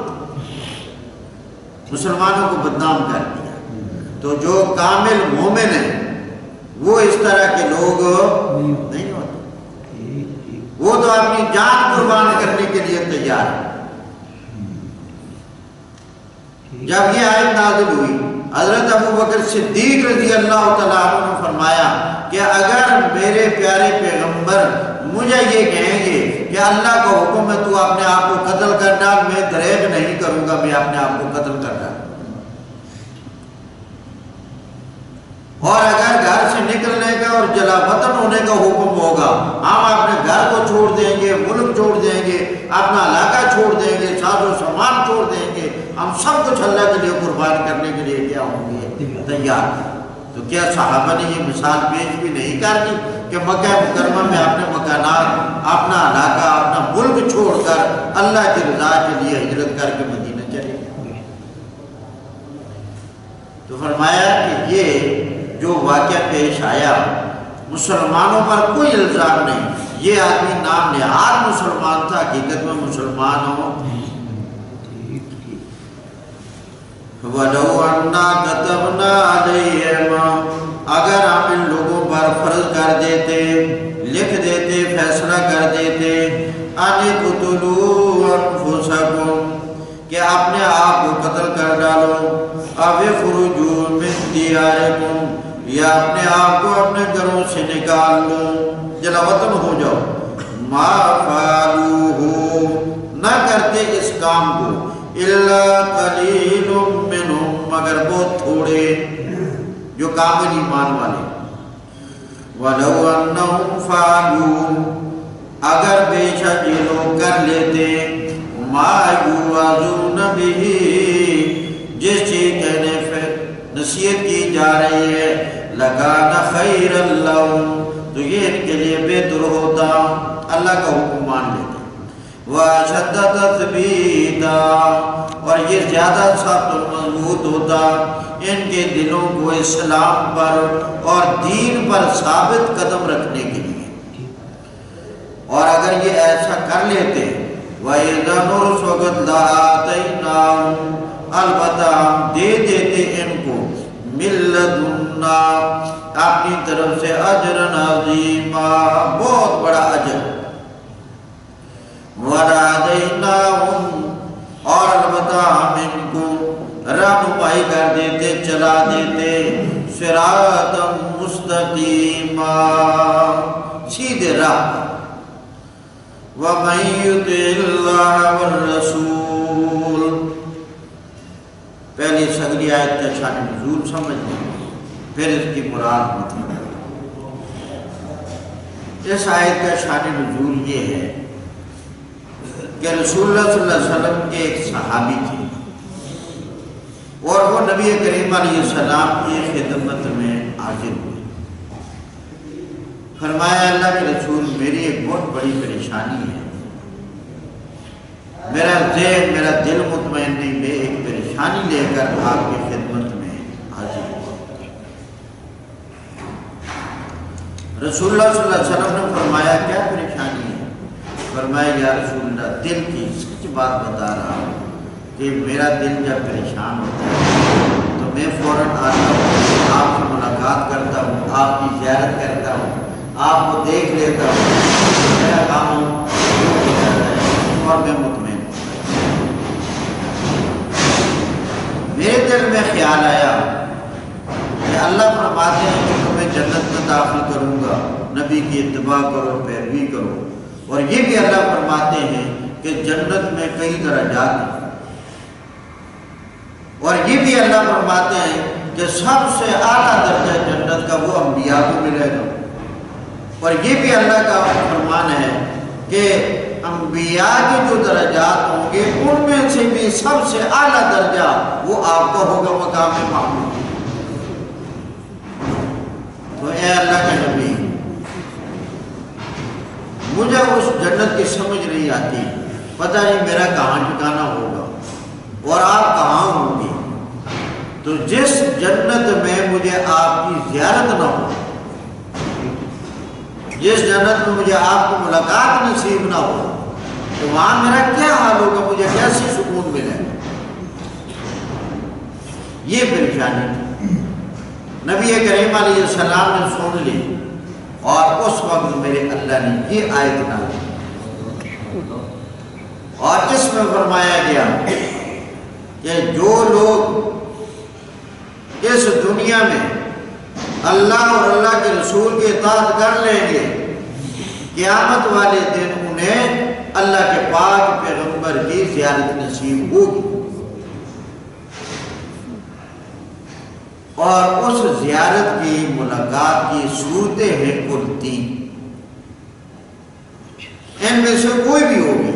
مسلمانوں کو بدنام کر دیا۔ تو جو کامل مومن ہیں وہ اس طرح کے لوگ نہیں ہوتے، وہ تو اپنی جان قربان کرنے کے لیے تیار ہے۔ جب یہ آیت نازل ہوئی حضرت ابو بکر صدیق رضی اللہ تعالیٰ عنہ نے فرمایا کہ اگر میرے پیارے پیغمبر مجھے یہ کہیں گے کہ اللہ کا حکم ہے تو اپنے آپ کو قتل کر ڈال، میں دریغ نہیں کروں گا، میں اپنے آپ کو قتل کر ڈال۔ اور اگر گھر سے نکلنے کا اور جلا وطن ہونے کا حکم ہوگا، ہم اپنے گھر کو چھوڑ دیں گے، ملک چھوڑ دیں گے، اپنا علاقہ چھوڑ دیں گے، ساز و سامان چھوڑ دیں گے، ہم سب کچھ اللہ کے لیے قربان کرنے کے لیے کیا ہوں گے تیار۔ تو کیا صحابہ نے یہ مثال پیش بھی نہیں کر دی کہ مکہ مکرمہ میں اپنے مکانات، اپنا علاقہ، اپنا ملک چھوڑ کر اللہ کی رضا کے لیے ہجرت کر کے مدینہ چلے گئے؟ تو فرمایا کہ یہ جو واقعہ پیش آیا مسلمانوں پر کوئی الزام نہیں، یہ آدمی نام نہاد مسلمان تھا، حقیقت میں مسلمان ہو۔ وَلَوْ أَنَّا كَتَبْنَا عَلَيْهِمْ، اگر ہم ان لوگوں پر فرض کر دیتے، لکھ دیتے، فیصلہ کر دیتے، أَنِ اقْتُلُوا أَنفُسَكُمْ، کہ اپنے آپ کو قتل کر ڈالو، أَوْ اخْرُجُوا مِن دِيَارِكُمْ، یا اپنے آپ کو اپنے گھروں سے نکال لو، جلا وطن ہو جاؤ، مَا فَعَلُوهُ، نہ کرتے اس کام کو، إِلَّا قَلِيلٌ مِّنْهُمْ، مگر بہت تھوڑے جو کامل ایمان والے۔ وَلَوْ أَنَّهُمْ فَعَلُوا، اگر بے شک یہ لوگ کر لیتے، مَا يُوعَظُونَ بِهِ، جس چیز کہنے نصیحت کی جا رہی ہے، لَكَانَ خَيْرًا لَهُمْ، تو یہ ان کے لیے بہتر ہوتا، اللہ کا حکم مان لیتے۔ وَأَشَدَّ تَثْبِيتًا، اور یہ زیادہ ثابت و مضبوط ہوتا ان کے دلوں کو اسلام پر اور دین پر ثابت قدم رکھنے کے لیے۔ اور اگر یہ ایسا کر لیتے، وَإِذَا نُرْسُ لَآتَيْنَاهُمْ، البتہ ہم دے دیتے ان کو، مِن لَدُنَّا، اپنی طرف سے، اجرًا عظیما، بہت بڑا اجر۔ وَلَهَدَيْنَاهُمْ، اور البتہ ہم ان کو رہنمائی کر دیتے، چلا دیتے، صراطًا مستقیما، سیدھے راہ۔ وَمَن يُطِعِ اللَّهَ وَالرَّسُولَ، پہلی صدری آیت کا شان نزول سمجھ لیں، پھر اس کی مراد مطلب۔ اس آیت کا شان نزول یہ ہے کہ رسول اللہ صلی اللہ علیہ وسلم کے ایک صحابی تھے اور وہ نبی کریم علیہ السلام کی خدمت میں حاضر ہوئے۔ فرمایا اللہ کے رسول، میری ایک بہت بڑی پریشانی ہے، میرا ذہن میرا دل مطمئن نہیں، میں ایک پریشانی لے کر آپ کی خدمت میں حاضر ہوا۔ رسول اللہ صلی اللہ علیہ وسلم نے فرمایا کیا پریشانی ہے؟ فرمایا یا رسول اللہ، دل کی سچ بات بتا رہا ہوں کہ میرا دل جب پریشان ہوتا ہے تو میں فوراً آتا ہوں، آپ سے ملاقات کرتا ہوں، آپ کی زیارت کرتا ہوں، آپ کو دیکھ لیتا ہوں، میرا کام اور میں مطمئن ہوں۔ میرے دل میں خیال آیا کہ اللہ فرماتے ہیں کہ تمہیں جنت میں داخل کروں گا، نبی کی اتباع کرو، پیروی کرو، اور یہ بھی اللہ فرماتے ہیں کہ جنت میں کئی درجات ہیں، اور یہ بھی اللہ فرماتے ہیں کہ سب سے اعلیٰ درجہ جنت کا وہ انبیاء کو ملے گا، اور یہ بھی اللہ کا فرمان ہے کہ انبیاء کے جو درجات ہوں گے ان میں سے بھی سب سے اعلیٰ درجہ وہ آپ کا ہوگا، مقام محمود۔ تو اے اللہ کے نبی، مجھے اس جنت کی سمجھ نہیں آتی، پتہ نہیں میرا کہاں ٹھکانا ہوگا اور آپ کہاں ہوں گے، تو جس جنت میں مجھے آپ کی زیارت نہ ہو، جس جنت میں مجھے آپ کو ملاقات نصیب نہ ہو، تو وہاں میرا کیا حال ہوگا، مجھے کیسے سکون ملے گا؟ یہ پریشانی تھی۔ نبی کریم علیہ السلام نے سن لی اور اس وقت میرے اللہ نے یہ آیت نازل کی، اور اس میں فرمایا گیا کہ جو لوگ اس دنیا میں اللہ اور اللہ کے رسول کی اطاعت کر لیں گے، قیامت والے دن انہیں اللہ کے پاک پیغمبر کی زیارت نصیب ہوگی، اور اس زیارت کی ملاقات کی صورتیں ہیں کل 3، ان میں سے کوئی بھی ہوگی،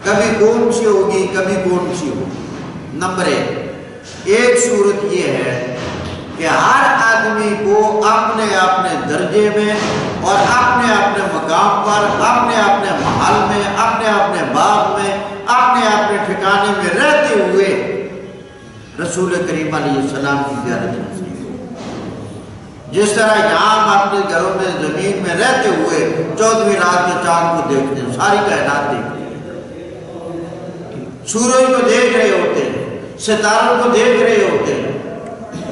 کبھی کون سی ہوگی، کبھی کون سی ہوگی۔ نمبر 1، ایک صورت یہ ہے کہ ہر آدمی کو اپنے اپنے درجے میں اور اپنے اپنے مقام پر، اپنے اپنے محل میں، اپنے اپنے باغ میں، اپنے اپنے ٹھکانے میں رہتے ہوئے رسول کریم علیہ السلام کی زیارت نصیب ہو۔ جس طرح یہاں ہم اپنے گھروں میں زمین میں رہتے ہوئے 14ویں رات کے چاند کو دیکھتے ہیں، ساری کائنات دیکھتے ہیں، سورج کو دیکھ رہے ہوتے ہیں، ستاروں کو دیکھ رہے ہوتے ہیں،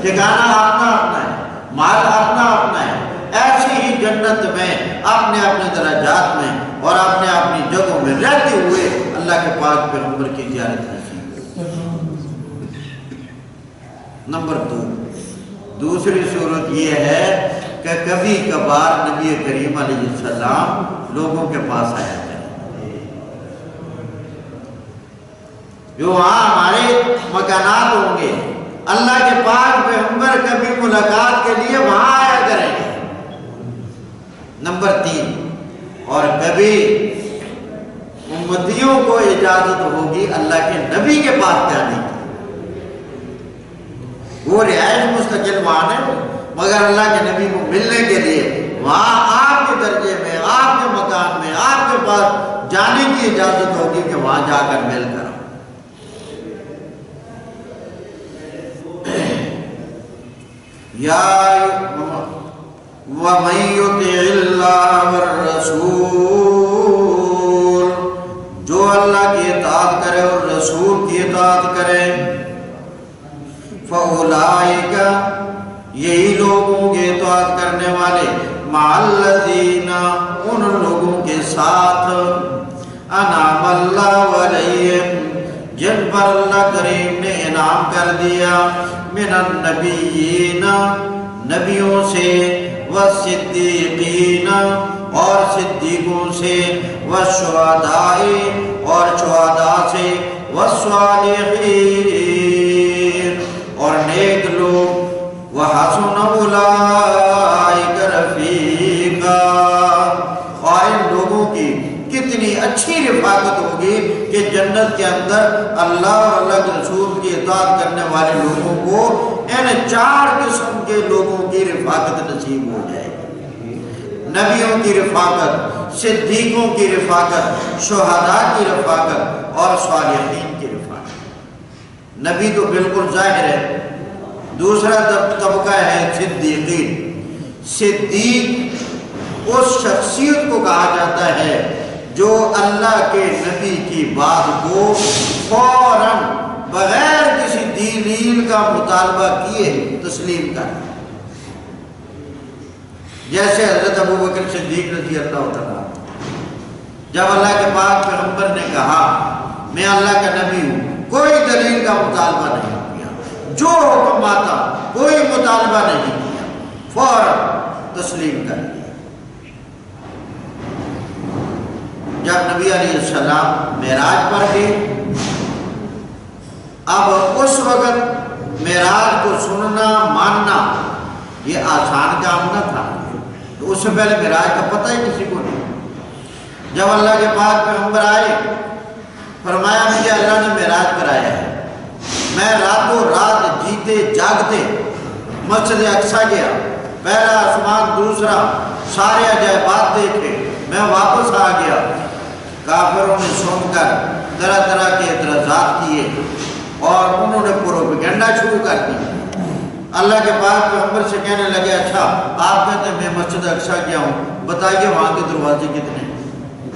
ٹھکانہ اپنا اپنا ہے، مال اپنا اپنا ہے، ایسی ہی جنت میں اپنے اپنے درجات میں اور اپنے اپنی جگہوں میں رہتے ہوئے اللہ کے پاک پیغمبر کی زیارت نصیب۔ نمبر 2، دوسری صورت یہ ہے کہ کبھی کبھار نبی کریم علیہ السلام لوگوں کے پاس آیا جائے، جو وہاں ہمارے مکانات ہوں گے، اللہ کے پاک پیغمبر کبھی ملاقات کے لیے وہاں آیا کریں گے۔ نمبر 3، اور کبھی امتیوں کو اجازت ہوگی اللہ کے نبی کے پاس جانے کی، وہ رہائش مستقل وہاں نہیں، مگر اللہ کے نبی کو ملنے کے لیے وہاں آپ کے درجے میں، آپ کے مکان میں، آپ کے پاس جانے کی اجازت ہوگی کہ وہاں جا کر مل کر۔ وَمَن يُطِعِ اللَّهَ وَالرَّسُولَ، جو اللہ کی اطاعت کرے اور رسول کی اطاعت کرے، فَأُولَئِكَ، یہی لوگ ہوں گے اطاعت کرنے والے، مَعَ الَّذِينَ، ان لوگوں کے ساتھ، أَنْعَمَ اللَّهُ عَلَيْهِمْ، جن پر اللہ کریم نے انعام کر دیا، من النبیین، نبیوں سے، والصدیقین، اور صدیقوں سے، والشہداء اور شہداء سے، والصالحین اور نیک لوگ، وحسن اولئک رفیقا اور ان لوگوں کی کتنی اچھی رفاقت ہوگی کہ جنت کے اندر اللہ اور اللہ کے رسول کی اطاعت کرنے والے لوگوں کو ان 4 قسم کے لوگوں کی رفاقت نصیب ہو جائے گی۔ نبیوں کی رفاقت، صدیقوں کی رفاقت، شہداء کی رفاقت اور صالحین کی رفاقت۔ نبی تو بالکل ظاہر ہے۔ دوسرا طبقہ ہے صدیقین۔ صدیق اس شخصیت کو کہا جاتا ہے جو اللہ کے نبی کی بات کو فوراً بغیر کسی دلیل کا مطالبہ کیے تسلیم کر، جیسے حضرت ابوبکر صدیق رضی اللہ تعالیٰ، جب اللہ کے پاک پیغمبر نے کہا میں اللہ کا نبی ہوں، کوئی دلیل کا مطالبہ نہیں کیا، جو حکم آتا کوئی مطالبہ نہیں کیا، فوراً تسلیم کر دیا۔ جب نبی علیہ السلام معراج پر گئے، اب اس وقت معراج کو سننا ماننا یہ آسان کام نہ تھا، تو اس سے پہلے معراج کا پتہ ہی کسی کو نہیں۔ جب اللہ کے پاک پیغمبر آئے، فرمایا مجھے اللہ نے معراج کرایا ہے، میں راتوں رات جیتے جاگتے مسجد اقصیٰ گیا، پہلا آسمان، دوسرا، سارے عجائبات دیکھے، میں واپس آ گیا۔ کافروں نے سن کر طرح طرح کے اعتراضات کیے اور انہوں نے پروپیگنڈا شروع کر دی۔ اللہ کے پاک پیغمبر سے کہنے لگے اچھا آپ کہتے ہیں میں مسجد اقصیٰ گیا ہوں، بتائیے وہاں کے دروازے کتنے ہیں؟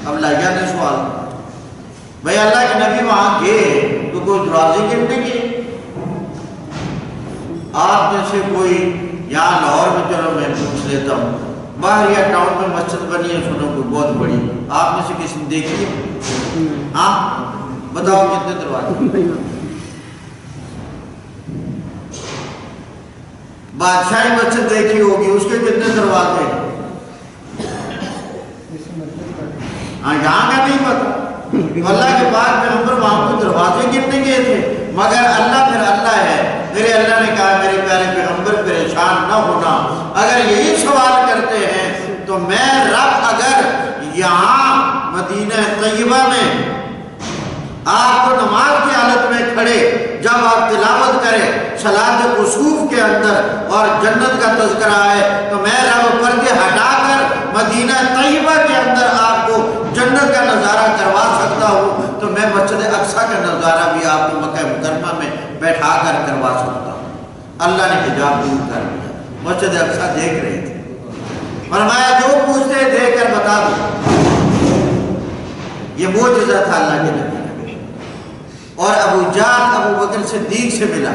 اب لائیا نے سوال، بھائی اللہ کے نبی وہاں گئے تو کوئی دروازے کتنے گئے؟ آپ میں سے کوئی یہاں لاہور میں، چلو میں پوچھ لیتا ہوں، باہر یا ٹاؤن میں مسجد بنی ہے سنو کوئی بہت بڑی، آپ میں سے کسی نے دیکھی ہے؟ ہاں بتاؤ کتنے دروازے؟ بادشاہی مسجد دیکھی ہوگی، اس کے کتنے دروازے؟ ہاں یہاں کا نہیں پتا۔ اللہ کے پاک پیغمبر وہاں کو دروازے کتنے گئے تھے؟ مگر اللہ پھر اللہ ہے، میرے اللہ نے کہا میرے پیارے پیغمبر پریشان نہ ہونا، اگر یہی سوال کرتے ہیں تو میں رب اگر یہاں مدینہ طیبہ میں آپ کو نماز کی حالت میں کھڑے جب آپ تلاوت کریں صلاۃ کسوف کے اندر اور جنت کا تذکرہ ہے، تو میں رب پردے ہٹا کر مدینہ طیبہ کے اندر آپ کو جنت کا نظارہ کروا سکتا ہوں، تو میں مسجد اقصیٰ کا نظارہ بھی آپ کو مکہ مکرمہ میں بیٹھا کر کروا سکتا ہوں۔ اللہ نے حجاب دور کر دیا، مسجد اقصیٰ دیکھ رہے تھے، فرمایا جو پوچھتے دیکھ کر بتا دو۔ یہ معجزہ تھا اللہ کے نبی۔ اور ابو جہل ابو بکر صدیق سے ملا،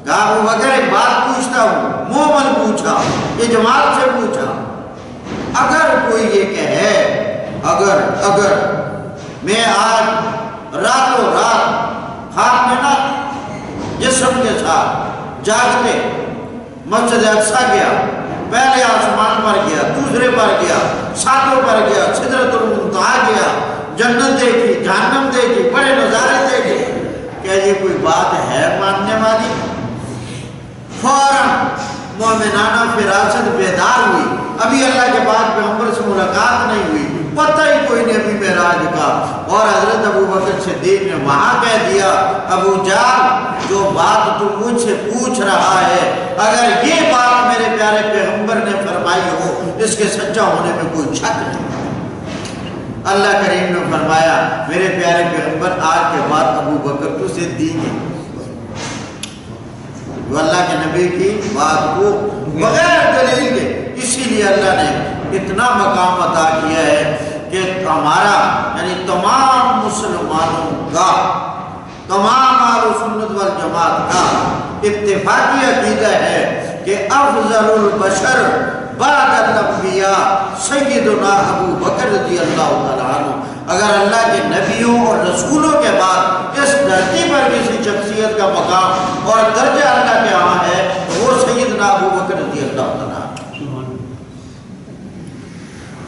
کہا ابو بکر ایک بات پوچھتا ہوں، مومن پوچھا، اجمال سے پوچھا، اگر کوئی یہ کہے اگر میں آج راتوں رات خواب میں نہ جسم کے ساتھ جاگتے مسجد اقصیٰ گیا، پہلے آسمان پر گیا، دوسرے پر گیا، ساتوں پر گیا، سدرۃ المنتہا گیا، جنت دیکھی، جہنم دیکھی، بڑے نظارے دیکھے، کیا یہ کوئی بات ہے ماننے والی؟ فوراً مومنانہ فراست بیدار ہوئی، ابھی اللہ کے پاک پیغمبر سے ملاقات نہیں ہوئی، پتہ ہی کوئی نہیں ابھی معراج کا، اور حضرت ابوبکر صدیق نے وہاں کہہ دیا ابو جہل جو بات تو مجھ سے پوچھ رہا ہے، اگر یہ بات میرے پیارے پیغمبر نے فرمائی ہو اس کے سچا ہونے میں کوئی شک نہیں۔ اللہ کریم نے فرمایا میرے پیارے پیغمبر آج کے بعد ابوبکر تو صدیق ہے، جو اللہ کے نبی کی بات کو بغیر دلیل کے، اسی لیے اللہ نے اتنا مقام عطا کیا ہے کہ ہمارا یعنی تمام مسلمانوں کا، تمام اہل سنت والجماعت کا اتفاقی عقیدہ ہے کہ افضل البشر بعد الانبیاء سیدنا ابو بکر رضی اللہ تعالیٰ عنہ۔ اگر اللہ کے نبیوں اور رسولوں کے بعد اس دھرتی پر کسی شخصیت کا مقام اور درجہ اللہ کے ہاں ہے تو وہ سیدنا ابو بکر رضی اللہ تعالیٰ عنہ۔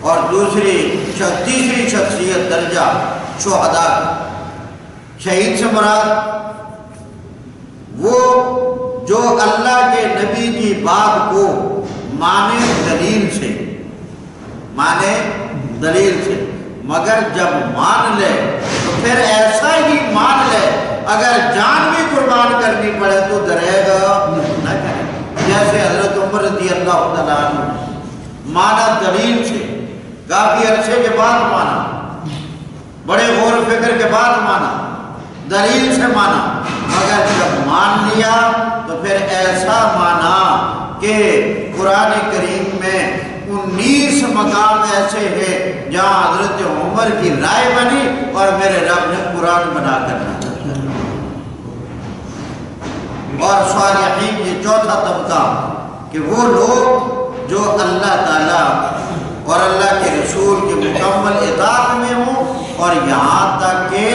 اور تیسری شخصیت درجہ شہداء. شہید سے مراد وہ جو اللہ کے نبی کی بات کو مانے دلیل سے، مگر جب مان لے تو پھر ایسا ہی مان لے، اگر جان بھی قربان کرنی پڑے تو ڈرے گا نہ کرے. جیسے حضرت عمر رضی اللہ تعالیٰ عنہ مانا دلیل سے، کافی عرصے کے بعد مانا، بڑے غور و فکر کے بعد مانا، دلیل سے مانا، مگر جب مان لیا تو پھر ایسا مانا کہ قرآن کریم میں 19 مقام ایسے ہیں جہاں حضرت عمر کی رائے بنی اور میرے رب نے قرآن بنا کر نازل. اور صالحین یہ چوتھا طبقہ کہ وہ لوگ جو اللہ تعالیٰ اور اللہ کے رسول کے مکمل اطاعت میں ہوں، اور یہاں تک کہ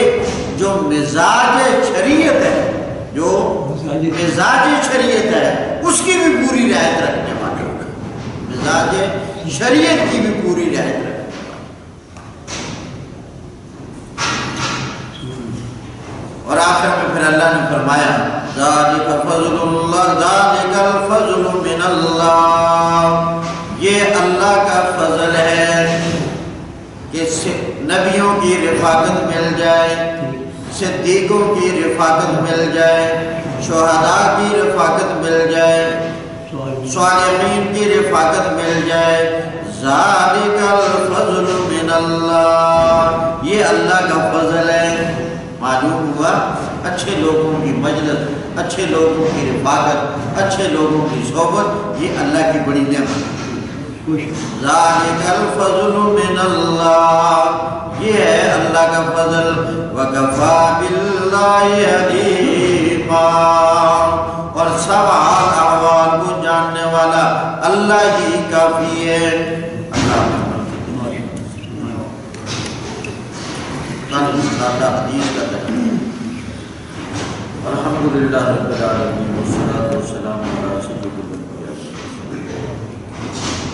جو مزاج شریعت ہے اس کی بھی پوری رعایت رکھنے والے ہوگا. مزاج شریعت کی بھی پوری رعایت رکھنے والے. اور آخر میں پھر اللہ نے فرمایا ذالک فضل اللہ، ذالک الفضل من اللہ، یہ اللہ کا فضل ہے کہ نبیوں کی رفاقت مل جائے، صدیقوں کی رفاقت مل جائے، شہداء کی رفاقت مل جائے، صالحین کی رفاقت مل جائے. ذالک الفضل من اللہ، یہ اللہ کا فضل ہے. معلوم ہوا اچھے لوگوں کی مجلس، اچھے لوگوں کی رفاقت، اچھے لوگوں کی صحبت یہ اللہ کی بڑی نعمت ہے. ذالک الفضل من اللہ، یہ ہے اللہ کا فضل. وکفیٰ باللہ حلیما، اور سب حال احوال کو جاننے والا اللہ ہی کافی ہے. حدیث کا ترجمہ. الحمدللہ رب العالمین والصلاة والسلام علی سید الانبیاء.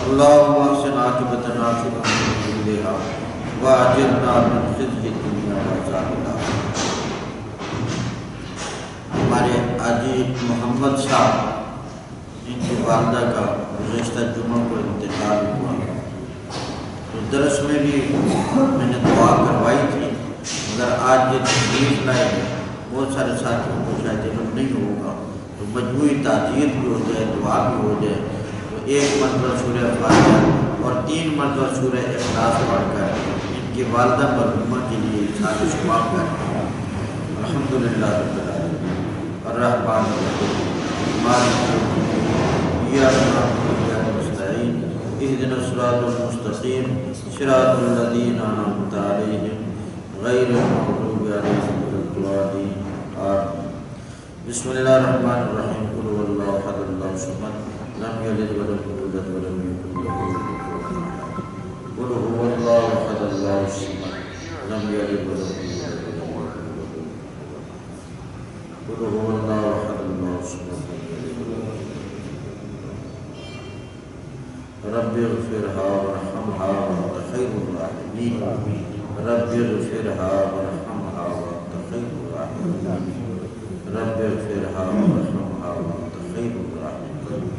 اللہم احسن عاقبتنا فی الامور کلہا واجرنا من خزي الدنیا وعذاب الآخرہ. ہمارے حاجی محمد صاحب ان کی والدہ کا گزشتہ جمعہ کو انتقال ہوا، تو درس میں بھی میں نے دعا کروائی تھی، اگر آج یہ تشریف لائے بہت سارے ساتھیوں کو شاید علم نہیں ہوگا تو مجموعی تعزیت بھی ہو جائے، دعا بھی ہو جائے. تو ایک مرتبہ سورہ فاتحہ اور 3 مرتبہ سورہ اخلاص پڑھ کر ان کی والدہ مرحومہ کے لیے سارے ثواب کرتے ہیں. الحمدللہ رب العالمین الرحمن الرحیم مالک یوم الدین ایاک نعبد و ایاک نستعین اہدنا الصراط المستقیم صراط الذین انعمت علیہم غیر المغضوب علیہم ولا الضالین. آمین. بسم اللہ الرحمن الرحیم. قل هو اللہ احد اللہ الصمد لم یلد ولم یولد ولم یکن له کفوا احد. قل هو اللہ احد اللہ الصمد لم یلد ولم یولد ولم یکن له کفوا احد. قل هو اللہ احد اللہ الصمد لم یلد ولم یولد. رب اغفرها وارحمها وانت خیر الراحمین. رب اغفرها وارحمها وانت خیر الراحمین. رب اغفرها وارحمها وانت خیر الراحمین.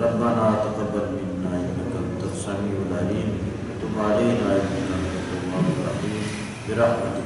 ربنا تقبل منا انك انت السميع العليم وتب علينا انك انت التواب الرحيم برحمتك